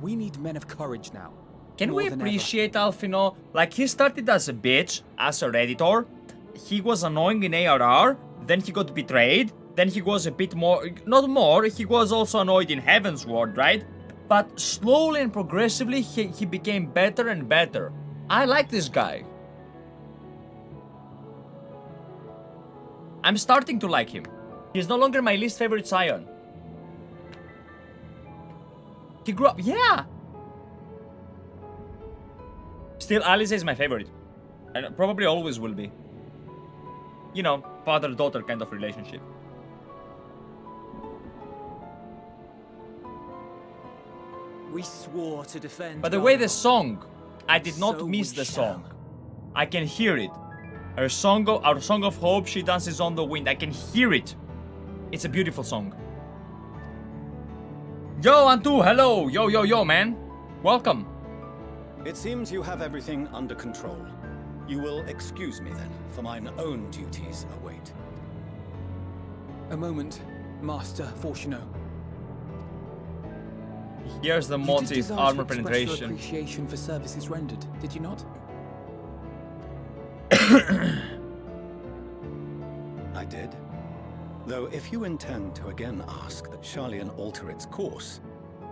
we need men of courage now. Can more we than ever. appreciate Alphinaud? Like, he started as a bitch, as a Redditor. He was annoying in ARR, then he got betrayed, then he was a bit more, not more, he was also annoyed in Heavensward, right? But slowly and progressively, he became better and better. I like this guy. I'm starting to like him. He's no longer my least favorite scion. He grew up, yeah! Still, Alisaie is my favorite. And probably always will be. You know, father-daughter kind of relationship. We swore to defend. But the way the Garlemald. song, I did not So miss we the shall. song. I can hear it. Our song of hope, she dances on the wind. I can hear it. It's a beautiful song. Yo, Antu, hello. Yo, man. Welcome. It seems you have everything under control. You will excuse me then, for mine own duties await. A moment, Master Fourchenault. Here's the You did motive, desire to armor express your penetration. appreciation for services rendered, did you not? I did. Though if you intend to again ask that Sharlayan alter its course,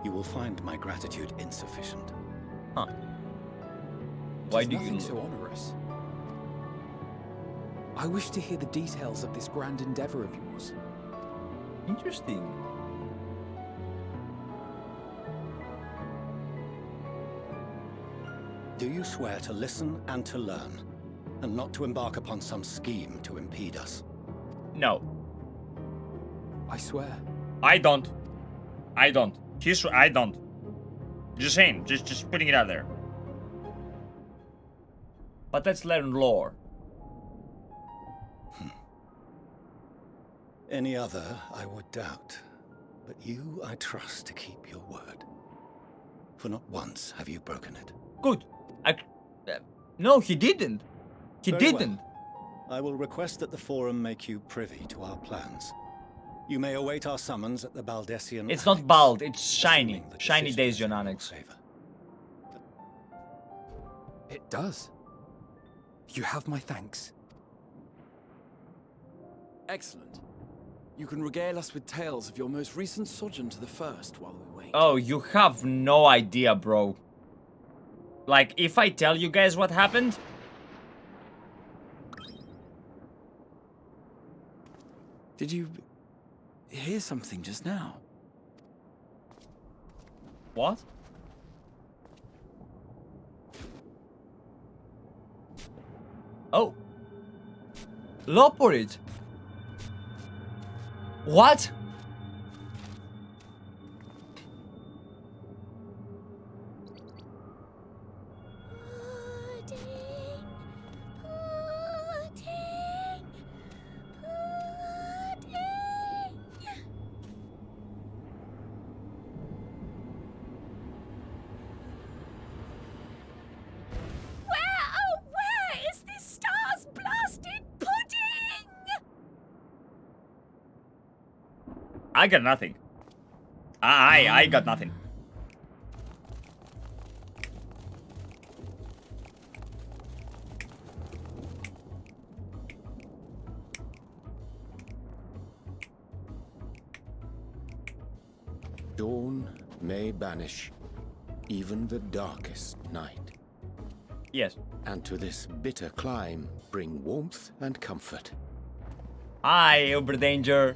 you will find my gratitude insufficient. Huh. Why do Nothing you... so onerous. I wish to hear the details of this grand endeavor of yours. Interesting. Do you swear to listen and to learn, and not to embark upon some scheme to impede us? No. I swear. I don't. I don't. I don't. Just saying. Just putting it out there. But let's learn lore. Any other I would doubt, but you I trust to keep your word. For not once have you broken it. Good. No, he didn't. He Very didn't. well. I will request that the Forum make you privy to our plans. You may await our summons at the Baldessian It's Annex, not bald, it's shiny. assuming the Shiny decision is Daisy on in your Annex. favor. It does. You have my thanks. Excellent. You can regale us with tales of your most recent sojourn to the First while we wait. Oh, you have no idea, bro. Like, if I tell you guys what happened... Did you hear something just now? What? Oh. Loporid. What? Where is this star's blasted pudding? I got nothing. I got nothing. Dawn may banish even the darkest night. Yes. And to this bitter clime bring warmth and comfort. Hi, Uberdanger.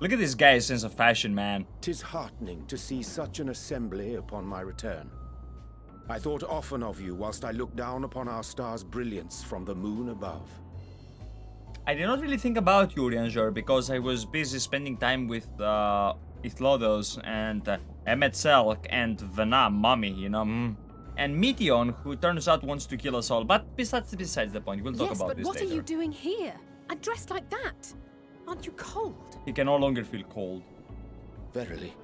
Look at this guy's sense of fashion, man. 'Tis heartening to see such an assembly upon my return. I thought often of you whilst I looked down upon our star's brilliance from the moon above. I did not really think about you, Uberdanger, because I was busy spending time with Ithlodos and Emetzelk and Vena, Mommy, you know. And Meteon, who turns out wants to kill us all. But besides the point, we'll talk Yes, about but this what later. are you doing here? And dressed like that? Aren't you cold? He can no longer feel cold. Verily,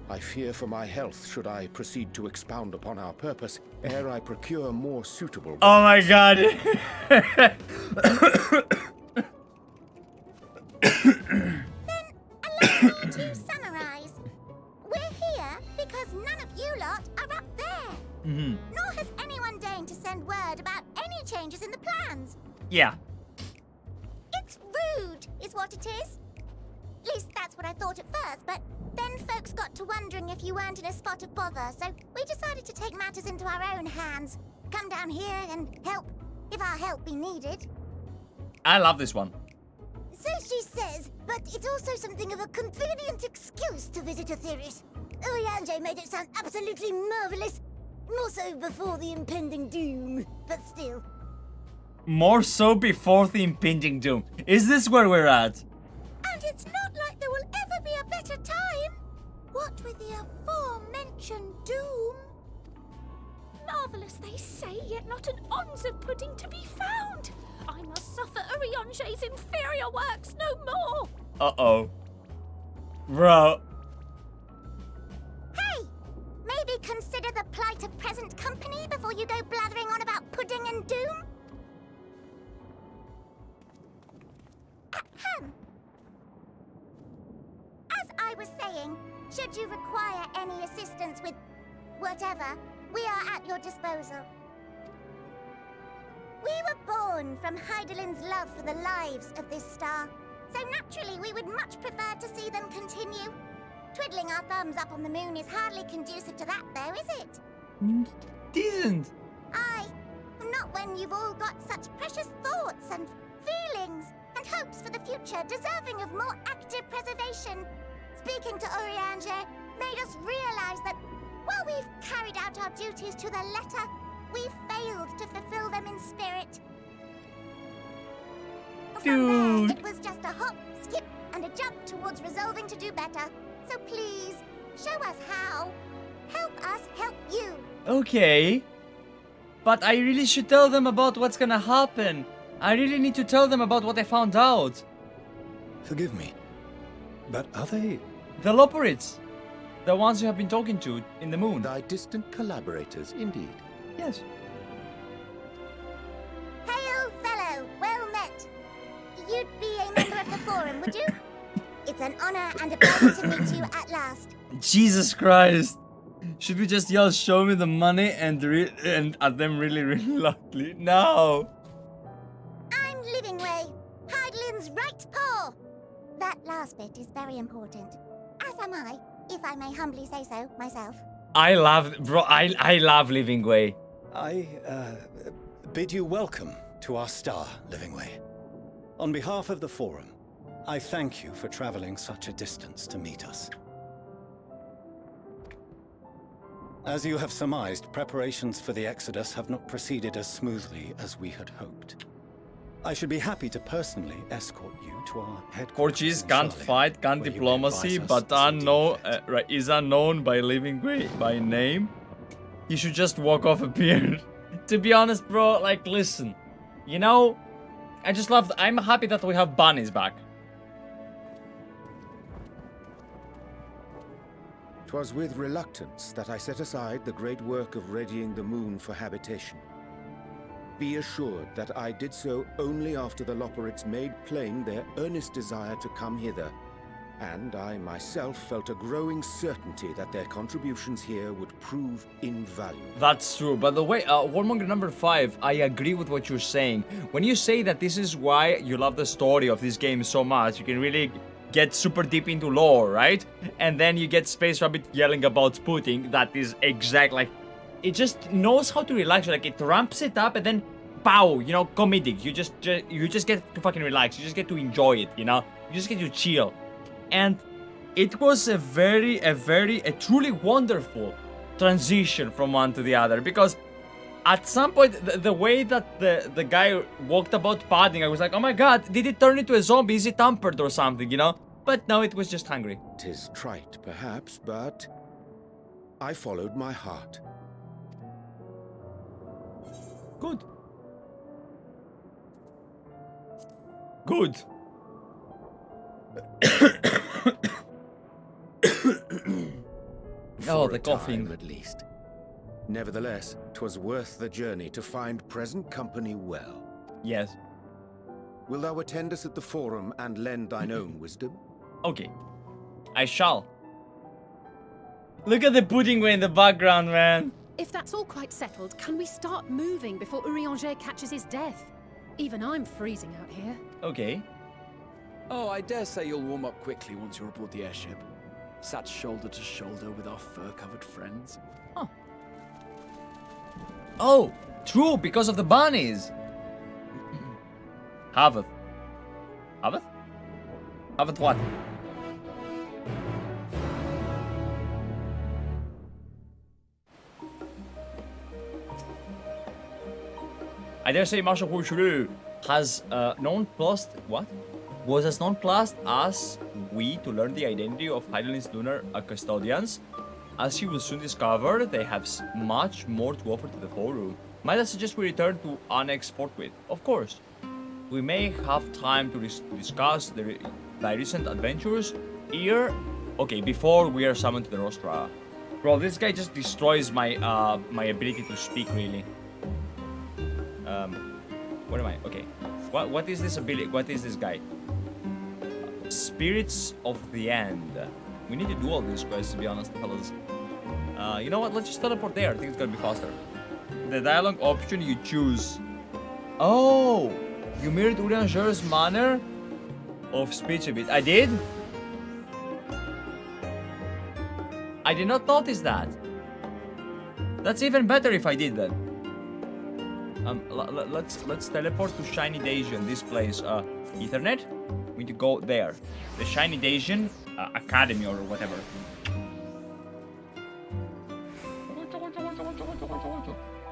I fear for my health should I proceed to expound upon our purpose ere I procure more suitable. Oh my god! Allow me to summarize. We're here lot are up there. Nor has anyone deigned to send word about any changes in the plans. Yeah. It's rude, is what it is. At least that's what I thought at first, but then folks got to wondering if you weren't in a spot of bother, so we decided to take matters into our own hands. Come down here and help, if our help be needed. I love this one. So she says, but it's also something of a convenient excuse to visit Etheris. Uberdanger made it sound absolutely marvelous. More so before the impending doom, but still. More so before the impending doom. Is this where we're at? And it's not like there will ever be a better time. What with the aforementioned doom? Marvelous, they say, yet not an ounce of pudding to be found. I must suffer Uberdanger's inferior works no more. Uh-oh. Bro. Hey! Maybe consider the plight of present company before you go blathering on about pudding and doom? Ahem. As I was saying, should you require any assistance with whatever, we are at your disposal. We were born from Hydaelyn's love for the lives of this star, so naturally we would much prefer to see them continue. Twiddling our thumbs up on the moon is hardly conducive to that, though, is it? Decent. Aye, not when you've all got such precious thoughts and feelings and hopes for the future deserving of more active preservation. Speaking to Uberdanger made us realize that while we've carried out our duties to the letter, we've failed to fulfill them in spirit. From there, it was just a hop, skip, and a jump towards resolving to do better. So please, show us how. Help us help you. Okay. But I really should tell them about what's gonna happen. I really need to tell them about what I found out. Forgive me, but are they... The Loporids. The ones you have been talking to in the moon. Thy distant collaborators, indeed. Yes. Hail, fellow. Well met. You'd be a member of the forum, would you? It's an honor and a pleasure to meet you at last. Jesus Christ. Should we just yell, show me the money and at them really, really loudly? No. I'm Livingway, Hydaelyn's right paw. That last bit is very important. As am I, if I may humbly say so myself. I love Livingway. I bid you welcome to our star, Livingway. On behalf of the Forum, I thank you for traveling such a distance to meet us. As you have surmised, preparations for the Exodus have not proceeded as smoothly as we had hoped. I should be happy to personally escort you to our headquarters. Portuguese in can't Sharlayan, fight, can't where you diplomacy, advise us but is unknown by Livingway by name. You should just walk off a pier. To be honest, bro, like, listen. You know, I'm happy that we have bunnies back. 'Twas with reluctance that I set aside the great work of readying the moon for habitation. Be assured that I did so only after the Loporids made plain their earnest desire to come hither, and I myself felt a growing certainty that their contributions here would prove invaluable. That's true. By the way, Warmonger number 5, I agree with what you're saying. When you say that this is why you love the story of this game so much, you can really get super deep into lore, right? And then you get Space Rabbit yelling about pudding. That is exact, like, it just knows how to relax you. Like, it ramps it up and then pow, you know, comedic. You just get to fucking relax. You just get to enjoy it, you know? You just get to chill. And it was a truly wonderful transition from one to the other, because at some point, the way that the guy walked about padding, I was like, oh my god, did it turn into a zombie? Is it tampered or something, you know? But no, it was just hungry. 'Tis trite, perhaps, but I followed my heart. Good. Good. Oh, the coughing. At least. Nevertheless, 'twas worth the journey to find present company well. Yes. Will thou attend us at the Forum and lend thine own wisdom? Okay. I shall. Look at the pudding way in the background, man. If that's all quite settled, can we start moving before Uberdanger catches his death? Even I'm freezing out here. Okay. Oh, I dare say you'll warm up quickly once you're aboard the airship. Sat shoulder to shoulder with our fur-covered friends. Huh. Oh, true, because of the bunnies. Haveth. Haveth? Haveth what? I dare say Marshal Fourchenault has non-plussed what? Was as non-plussed as we to learn the identity of Hydaelyn's lunar custodians. As you will soon discover, they have much more to offer to the forum. Might I suggest we return to Annex forthwith? Of course. We may have time to discuss thy recent adventures here. Okay, before we are summoned to the Rostra. Bro, this guy just destroys my my ability to speak, really. What am I? Okay. What is this ability? What is this guy? Spirits of the End. We need to do all these quests, to be honest, fellas. You know what? Let's just teleport there. I think it's gonna be faster. The dialogue option you choose. Oh! You mirrored Uberdanger's manner of speech a bit. I did? I did not notice that. That's even better if I did then. Let's teleport to Shiny Daisian, this place. Ethernet? We need to go there. The Shiny Daisian Academy or whatever.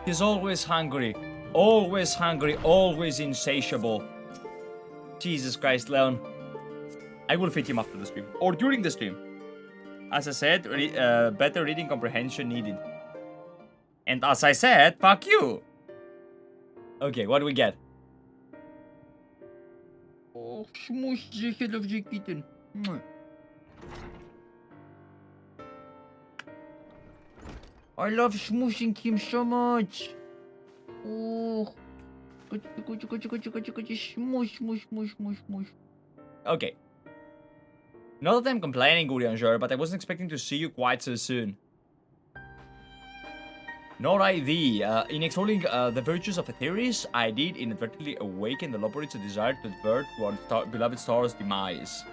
He's always hungry. Always hungry, always insatiable. Jesus Christ, Leon. I will feed him after the stream. Or during the stream. As I said, better reading comprehension needed. And as I said, fuck you. Okay, what do we get? Oh, smush the head of the kitten. I love smooshing him so much. Oh. Smoosh, smoosh, smoosh, smoosh, smoosh. Okay. Not that I'm complaining, Uberdanger, but I wasn't expecting to see you quite so soon. Nor I thee. In exploring the virtues of Aetheris, I did inadvertently awaken the Loporit's desire to avert our beloved star's demise.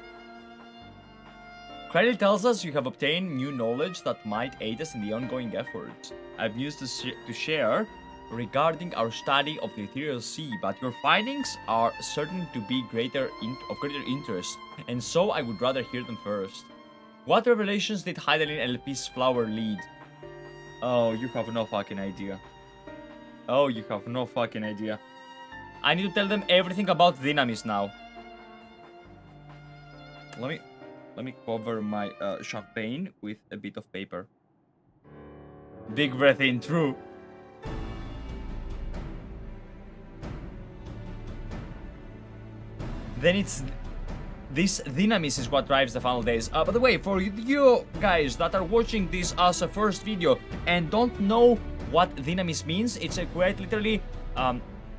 Credit tells us you have obtained new knowledge that might aid us in the ongoing efforts. I've news to share regarding our study of the ethereal sea, but your findings are certain to be of greater interest, and so I would rather hear them first. What revelations did Hydaelyn Elpis flower lead? Oh, you have no fucking idea. Oh, you have no fucking idea. I need to tell them everything about Dynamis now. Let me cover my champagne with a bit of paper. Big breath in, true. Then it's this Dynamis is what drives the final days. By the way, for you guys that are watching this as a first video and don't know what Dynamis means, it's a quite literally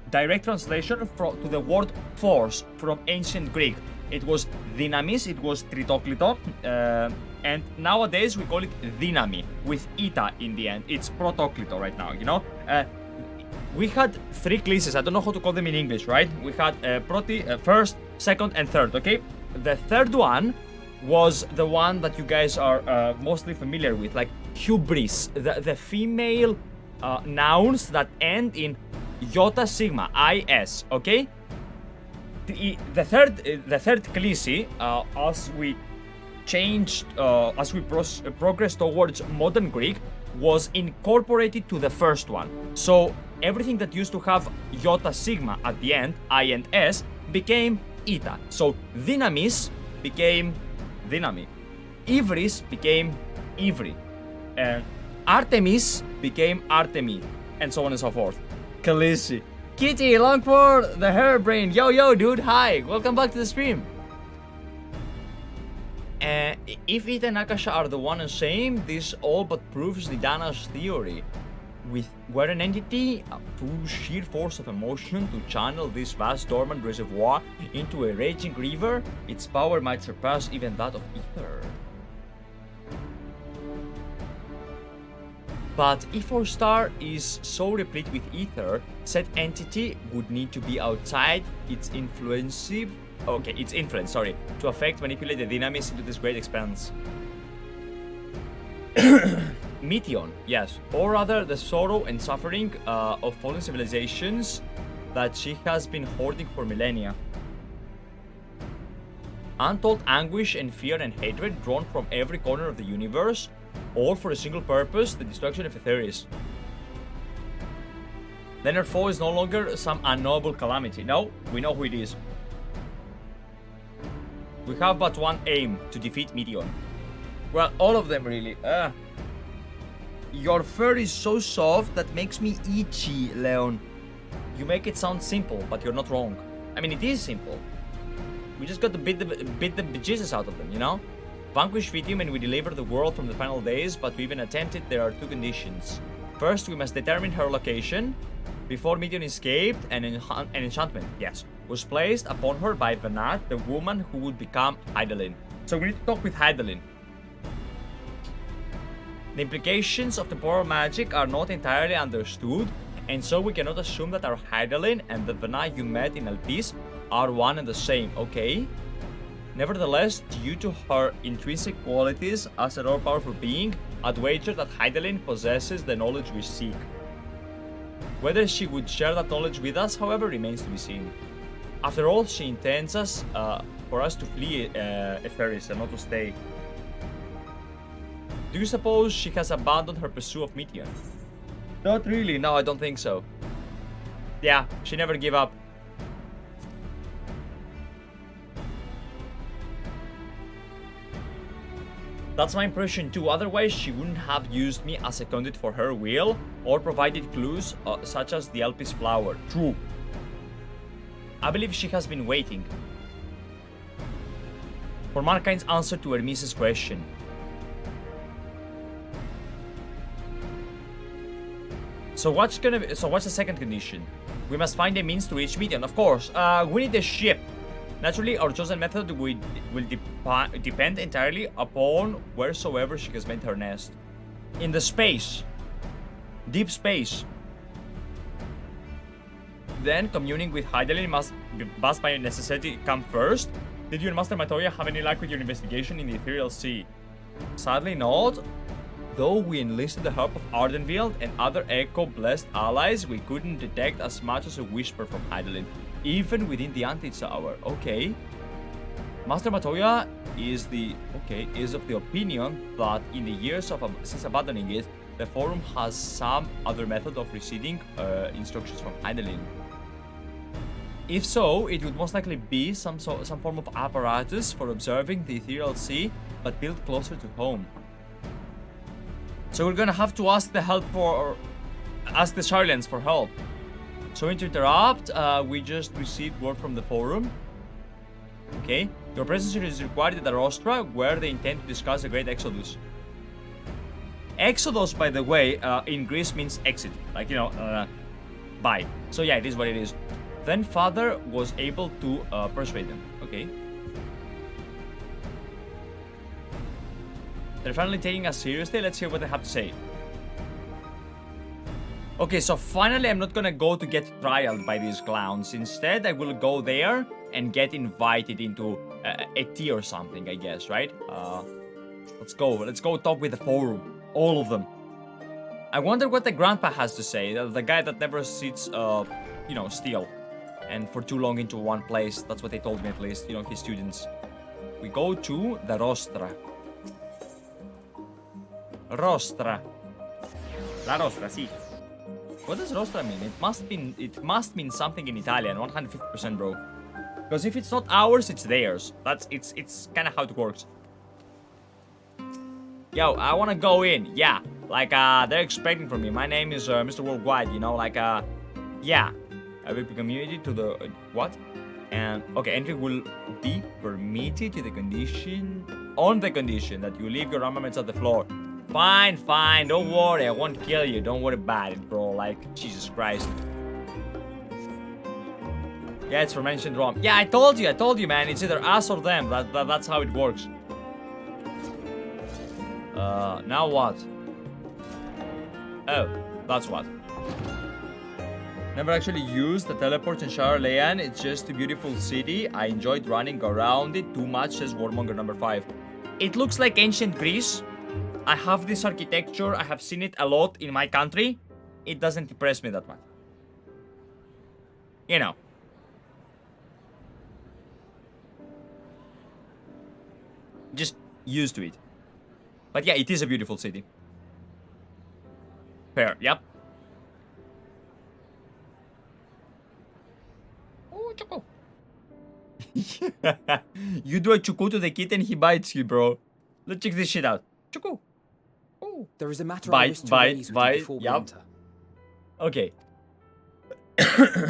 direct translation to the word force from ancient Greek. It was Dynamis, it was Tritoklito, and nowadays we call it Dynami with Eta in the end. It's Protoklito right now, you know? We had three Glacies, I don't know how to call them in English, right? We had first, second, and third, okay? The third one was the one that you guys are mostly familiar with, like hubris, the female nouns that end in iota sigma, is, okay? The third Glacie, as we changed, as we progressed towards modern Greek, was incorporated to the first one. So everything that used to have iota sigma at the end, I and S, became eta. So Dynamis became Dynami. Ivris became Ivri. Artemis became Artemi. And so on and so forth. Khaleesi. Kitty, long for the hairbrain. Yo, dude, hi. Welcome back to the stream. If Ita and Akasha are the one and same, this all but proves the Dana's theory. Were an entity through sheer force of emotion to channel this vast dormant reservoir into a raging river, its power might surpass even that of ether. But if our star is so replete with ether, said entity would need to be outside its influence, to affect, manipulate the dynamics into this great expanse. Meteion, yes, or rather the sorrow and suffering of fallen civilizations that she has been hoarding for millennia. Untold anguish and fear and hatred drawn from every corner of the universe, all for a single purpose, the destruction of Etheris. Then her foe is no longer some unknowable calamity. No, we know who it is. We have but one aim, to defeat Meteion. Well, all of them really. Your fur is so soft that makes me itchy, Leon. You make it sound simple, but you're not wrong. I mean, it is simple. We just got to beat the bejesus out of them, you know? Vanquish Vitium and we deliver the world from the final days, but to even attempt it, there are two conditions. First, we must determine her location. Before Meteion escaped, an enchantment, yes, was placed upon her by Venat, the woman who would become Hydaelyn. So we need to talk with Hydaelyn. The implications of temporal magic are not entirely understood, and so we cannot assume that our Hydaelyn and the Venat you met in Elpis are one and the same, okay? Nevertheless, due to her intrinsic qualities as an all-powerful being, I'd wager that Hydaelyn possesses the knowledge we seek. Whether she would share that knowledge with us, however, remains to be seen. After all, she intends for us to flee Etheris and not to stay. Do you suppose she has abandoned her pursuit of Meteion? Not really, no, I don't think so. Yeah, she never gave up. That's my impression too, otherwise she wouldn't have used me as a conduit for her will, or provided clues such as the Elpis flower. True. I believe she has been waiting for mankind's answer to Hermes' question. So what's the second condition? We must find a means to reach Meteion, of course. We need a ship. Naturally, our chosen method will depend entirely upon wheresoever she has made her nest. In the space. Deep space. Then, communing with Hydaelyn must by necessity come first. Did you and Master Matoya have any luck with your investigation in the Ethereal Sea? Sadly not. Though we enlisted the help of Ardenveld and other Echo-blessed allies, we couldn't detect as much as a whisper from Hydaelyn, even within the Anti-Tower. Okay. Master Matoya is of the opinion that in the years since abandoning it, the Forum has some other method of receiving instructions from Hydaelyn. If so, it would most likely be some form of apparatus for observing the Ethereal Sea, but built closer to home. So we're gonna have to ask the Sharlayans for help. So to interrupt, we just received word from the Forum. Okay, your presence is required at the Rostra, where they intend to discuss the Great Exodus. Exodus, by the way, in Greece means exit, like, you know, bye. So yeah, it is what it is. Then Father was able to persuade them. Okay. They're finally taking us seriously. Let's hear what they have to say. Okay, so finally I'm not gonna go to get trialed by these clowns. Instead, I will go there and get invited into a tea or something, I guess, right? Let's go talk with the Forum. All of them. I wonder what the grandpa has to say. The guy that never sits, you know, still. And for too long into one place. That's what they told me, at least, you know, his students. We go to the Rostra. Rostra. La Rostra, sì. What does Rostra mean? It must mean something in Italian, 150%, bro. Because if it's not ours, it's theirs. It's kind of how it works. Yo, I want to go in. Yeah, like they're expecting from me. My name is Mr. Worldwide. You know, like yeah. I will be communicated to the what? And okay, entry will be permitted to the condition that you leave your armaments at the floor. Fine, fine, don't worry, I won't kill you, don't worry about it, bro, like, Jesus Christ. Yeah, it's for mentioned Rome. Yeah, I told you, man, it's either us or them, that's how it works. Now what? Oh, that's what. Never actually used the teleport in Sharlayan. It's just a beautiful city. I enjoyed running around it too much, says Warmonger number 5. It looks like ancient Greece. I have this architecture. I have seen it a lot in my country. It doesn't impress me that much. You know. Just used to it. But yeah, it is a beautiful city. Fair, yep. Oh, Choco. You do a Choco to the kitten, he bites you, bro. Let's check this shit out. Choco. Oh. There is a matter I wish to raise with you before we enter. Okay.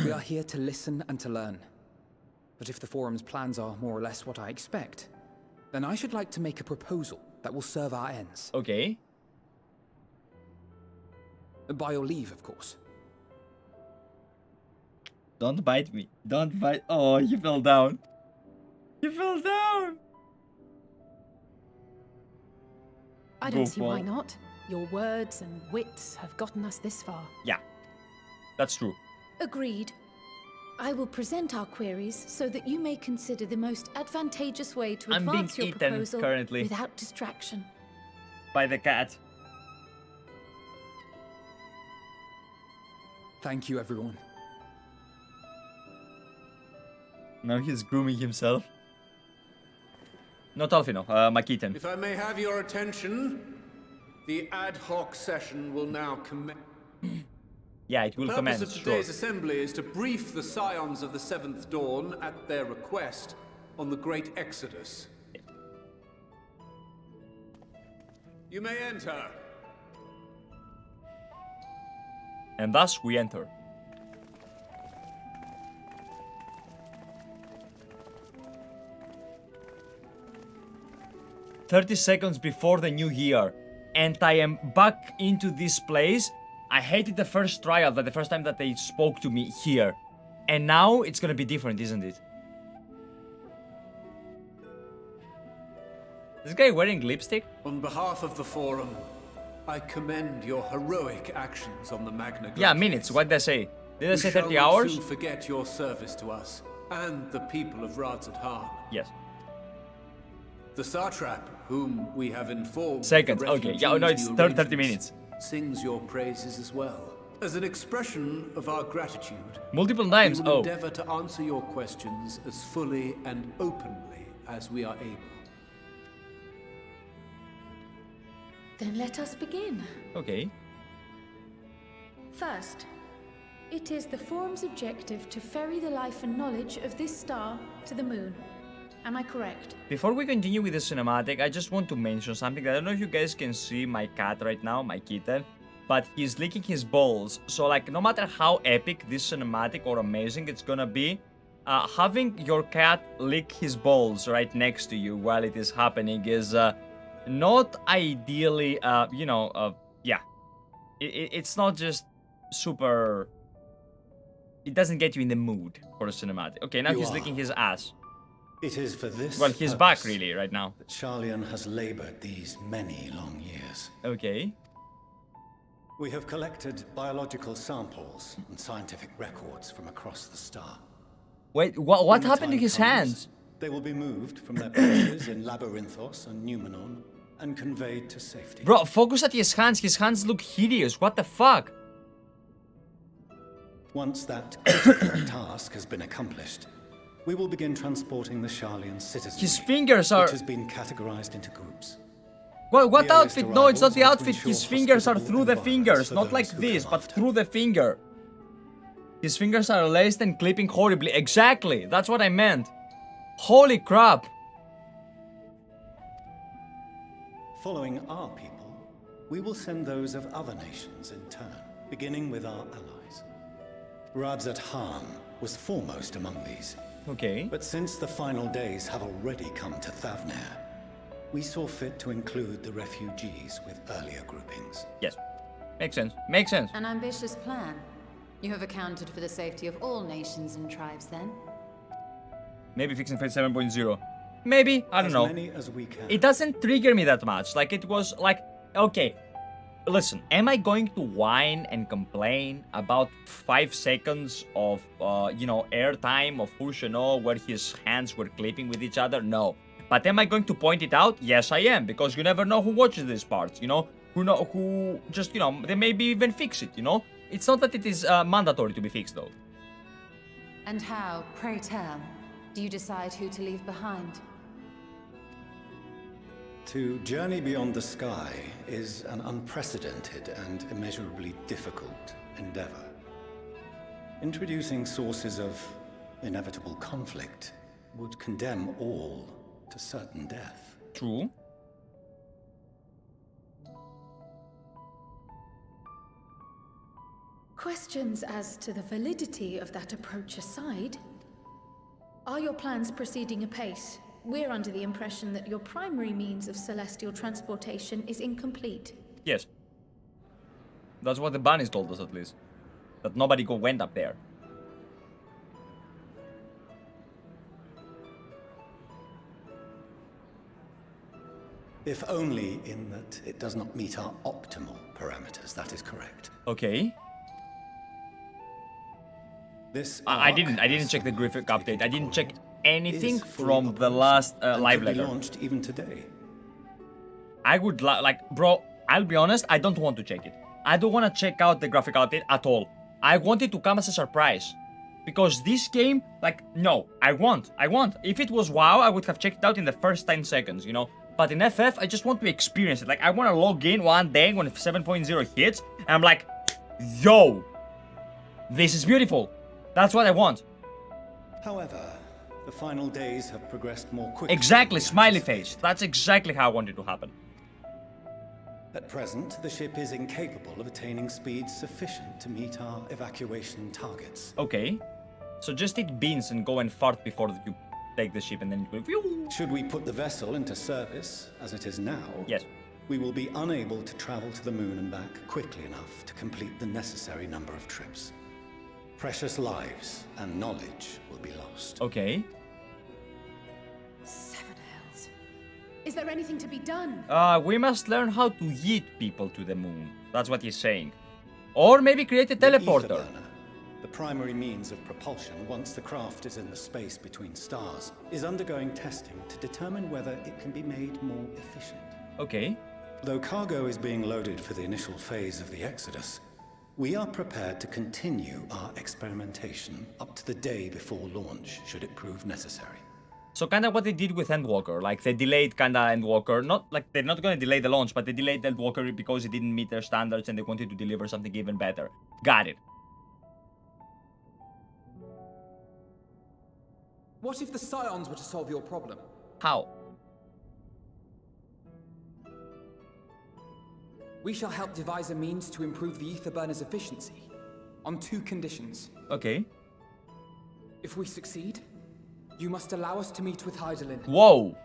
We are here to listen and to learn. But if the forum's plans are more or less what I expect, then I should like to make a proposal that will serve our ends. Okay. By your leave, of course. Don't bite me. Don't bite. Oh, you fell down. You fell down. I don't see why not. Your words and wits have gotten us this far. Yeah, that's true. Agreed. I will present our queries so that you may consider the most advantageous way to advance your proposal currently without distraction. By the cat. Thank you, everyone. Now he's grooming himself. Not Alphinaud, my kitten. If I may have your attention, the ad hoc session will now commence. Yeah, it will commence. The purpose of today's assembly is to brief the Scions of the Seventh Dawn at their request on the Great Exodus. You may enter. And thus we enter. "30 seconds before the new year, and I am back into this place. I hated the first trial, the first time that they spoke to me here. And now it's gonna be different, isn't it?" This guy wearing lipstick? On behalf of the Forum, I commend your heroic actions on the Magna. Yeah, minutes. What did I say? Did I say 30 We hours? shall not soon forget your service to us and the people of Radzat-Han. Yes. The Satrap, whom we have informed. Seconds. Okay. Yeah. No, it's 30 minutes. Sings your praises as well. As an expression of our gratitude, multiple times. We will endeavor to answer your questions as fully and openly as we are able. Then let us begin. Okay. First, it is the Forum's objective to ferry the life and knowledge of this star to the moon. Am I correct? Before we continue with the cinematic, I just want to mention something. I don't know if you guys can see my cat right now, my kitten, but he's licking his balls. So, like, no matter how epic this cinematic or amazing it's gonna be, having your cat lick his balls right next to you while it is happening is not ideally, yeah. It's not just super... It doesn't get you in the mood for a cinematic. Okay, now he's licking his ass. It is for this well, he's back really right now. That Sharlayan has labored these many long years. Okay. We have collected biological samples and scientific records from across the star. Wait, what happened to his hands? They will be moved from their places in Labyrinthos and Numenon and conveyed to safety. Bro, focus at his hands. His hands look hideous. What the fuck? Once that critical task has been accomplished, we will begin transporting the Sharlayan citizens. His fingers are... which has been categorized into groups. Well, what outfit? No, it's not the outfit. His fingers are through the fingers. Not like this, but through the finger. His fingers are laced and clipping horribly. Exactly. That's what I meant. Holy crap. Following our people, we will send those of other nations in turn, beginning with our allies. Radzat-Han was foremost among these. Okay. But since the final days have already come to Thavnair, we saw fit to include the refugees with earlier groupings. Yes. Makes sense. Makes sense. An ambitious plan. You have accounted for the safety of all nations and tribes, then? Maybe fixing Fate 7.0. Maybe. I don't know. As many as we can. It doesn't trigger me that much. Like, it was like... Okay. listen, am I going to whine and complain about 5 seconds of, you know, airtime of Fourchenault where his hands were clipping with each other? No. But am I going to point it out? Yes, I am, because you never know who watches these parts, you know? Who just, you know, they maybe even fix it, you know? It's not that it is mandatory to be fixed, though. And how, pray tell, do you decide who to leave behind? To journey beyond the sky is an unprecedented and immeasurably difficult endeavor. Introducing sources of inevitable conflict would condemn all to certain death. True. Questions as to the validity of that approach aside, are your plans proceeding apace? We're under the impression that your primary means of celestial transportation is incomplete. Yes. That's what the bunnies told us, at least. That nobody went up there. If only in that it does not meet our optimal parameters, that is correct. Okay. This I didn't check the graphic update. I didn't check anything from the last live letter. Launched even today. I would like, bro, I'll be honest, I don't want to check it. I don't want to check out the graphic update at all. I want it to come as a surprise. Because this game, like, no, I want. If it was WoW, I would have checked it out in the first 10 seconds, you know? But in FF, I just want to experience it. Like, I want to log in one day when 7.0 hits, and I'm like, yo, this is beautiful. That's what I want. However, the final days have progressed more quickly. Exactly, smiley face. That's exactly how I want it to happen. At present, the ship is incapable of attaining speeds sufficient to meet our evacuation targets. Okay. So just eat beans and go and fart before you take the ship and then go. Should we put the vessel into service, as it is now, yes, we will be unable to travel to the moon and back quickly enough to complete the necessary number of trips. Precious lives and knowledge will be lost. Okay. Seven hells. Is there anything to be done? We must learn how to yeet people to the moon. That's what he's saying. Or maybe create a teleporter. The primary means of propulsion once the craft is in the space between stars is undergoing testing to determine whether it can be made more efficient. Okay. Though cargo is being loaded for the initial phase of the Exodus, we are prepared to continue our experimentation up to the day before launch, should it prove necessary. So kind of what they did with Endwalker, like they delayed kind of Endwalker, not like they're not going to delay the launch, but they delayed Endwalker because it didn't meet their standards and they wanted to deliver something even better. Got it. What if the Scions were to solve your problem? How? We shall help devise a means to improve the ether burner's efficiency, on 2 conditions. Okay. If we succeed, you must allow us to meet with Hydaelyn. Whoa!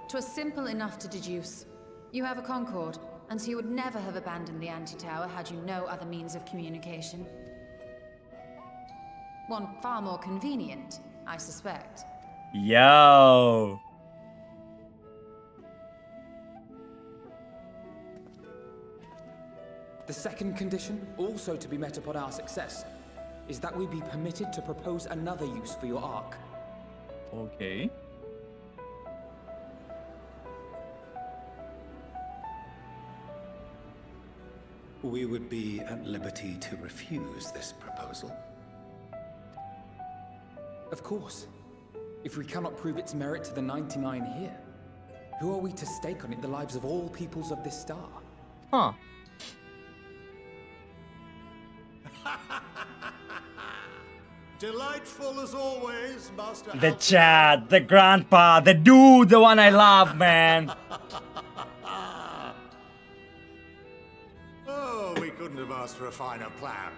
'Twas simple enough to deduce. You have a Concord, and so you would never have abandoned the anti-tower had you no other means of communication. One far more convenient, I suspect. Yo! The second condition, also to be met upon our success, is that we be permitted to propose another use for your Ark. Okay. We would be at liberty to refuse this proposal. Of course. If we cannot prove its merit to the 99 here, who are we to stake on it the lives of all peoples of this star? Huh. Delightful as always, Master. The Chad, the grandpa, the dude, the one I love, man. Oh, we couldn't have asked for a finer plan.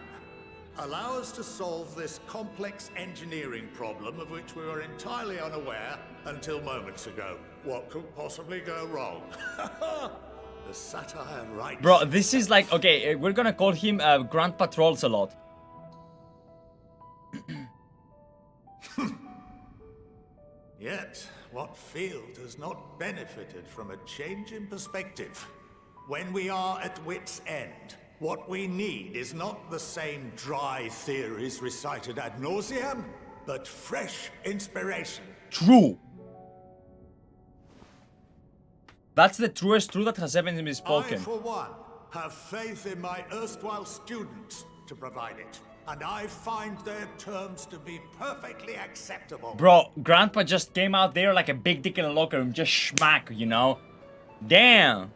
Allow us to solve this complex engineering problem of which we were entirely unaware until moments ago. What could possibly go wrong? The satire right. Bro, this is like, okay, we're gonna call him Grandpa Trolls a lot. Yet, what field has not benefited from a change in perspective? When we are at wit's end, what we need is not the same dry theories recited ad nauseam, but fresh inspiration. True. That's the truest truth that has ever been spoken. I, for one, have faith in my erstwhile students to provide it, and I find their terms to be perfectly acceptable. Bro, Grandpa just came out there like a big dick in a locker room, just schmack, you know? Damn.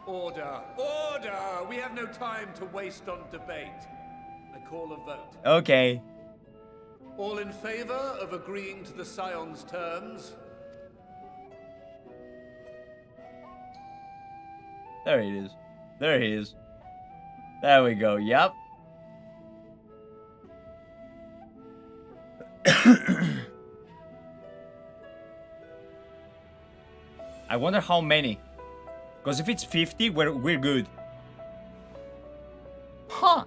Order! Order! We have no time to waste on debate. I call a vote. Okay. All in favor of agreeing to the Scion's terms? There it is. There he is. There we go, yep. I wonder how many. Because if it's 50, we're good. Huh.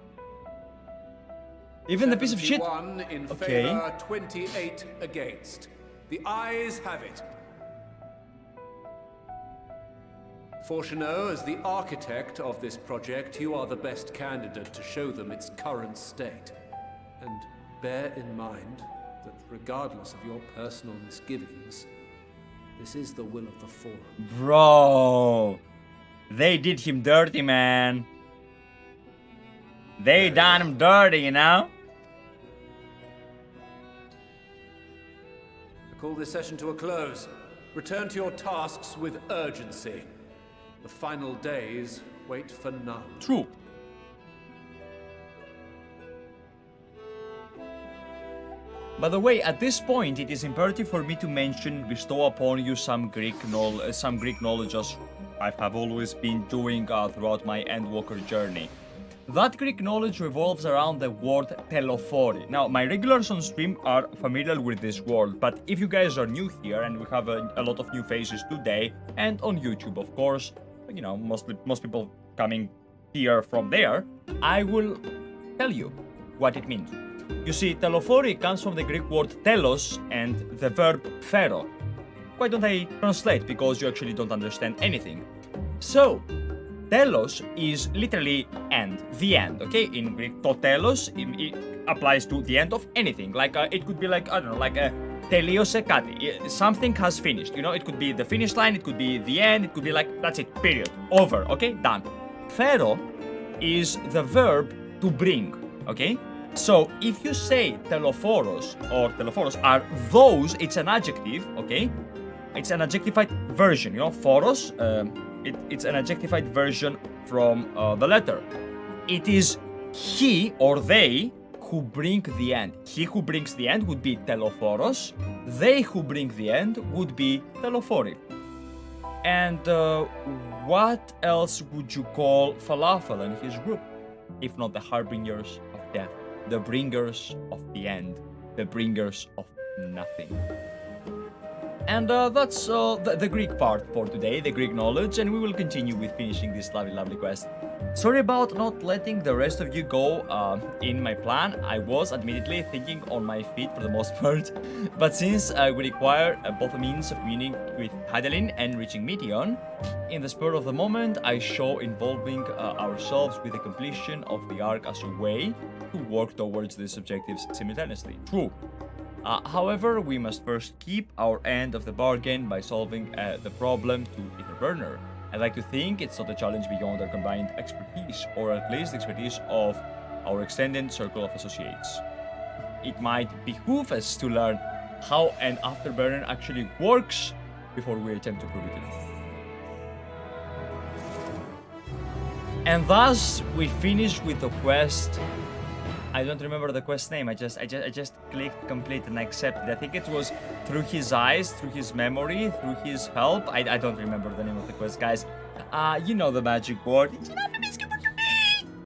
Even the piece of shit. 71 in Okay. favor, 28 against. The ayes have it. Fourchenault, as the architect of this project, you are the best candidate to show them its current state. And bear in mind that regardless of your personal misgivings, this is the will of the Forum. Bro. They did him dirty, man. They done him dirty, you know? I call this session to a close. Return to your tasks with urgency. The final days wait for none. True. By the way, at this point, it is imperative for me to mention, bestow upon you some Greek knowledge, as I have always been doing throughout my Endwalker journey. That Greek knowledge revolves around the word Telophoroi. Now, my regulars on stream are familiar with this word, but if you guys are new here, and we have a lot of new faces today, and on YouTube, of course, you know, most people coming here from there, I will tell you what it means. You see, Telophoroi comes from the Greek word telos and the verb phero. Why don't I translate, because you actually don't understand anything. So, telos is literally end, the end, okay? In Greek, to telos it applies to the end of anything. Like, it could be like, I don't know, like a τελείωσε κάτι. Something has finished, you know? It could be the finish line, it could be the end, it could be like, that's it, period, over, okay? Done. Phero is the verb to bring, okay? So, if you say telophoros or telophoros are those, it's an adjective, okay? It's an adjectified version, you know? Phoros, it's an adjectified version from the letter. It is he or they who bring the end. He who brings the end would be telophoros. They who bring the end would be telophoroi. And what else would you call Falafel and his group, if not the harbingers of death, the bringers of the end, the bringers of nothing? And that's the Greek part for today, the Greek knowledge, and we will continue with finishing this lovely quest. Sorry about not letting the rest of you go in my plan. I was admittedly thinking on my feet for the most part, but since we require both a means of meeting with Hydaelyn and reaching Meteon, in the spur of the moment I show involving ourselves with the completion of the arc as a way to work towards these objectives simultaneously. True. However, we must first keep our end of the bargain by solving the problem to Etherburner. I'd like to think it's not a challenge beyond our combined expertise, or at least the expertise of our extended circle of associates. It might behoove us to learn how an Afterburner actually works before we attempt to prove it to them. And thus, we finish with the quest. I don't remember the quest name. I just clicked complete and accepted. I think it was through his eyes, through his memory, through his help. I don't remember the name of the quest, guys. You know the magic word. It's enough of his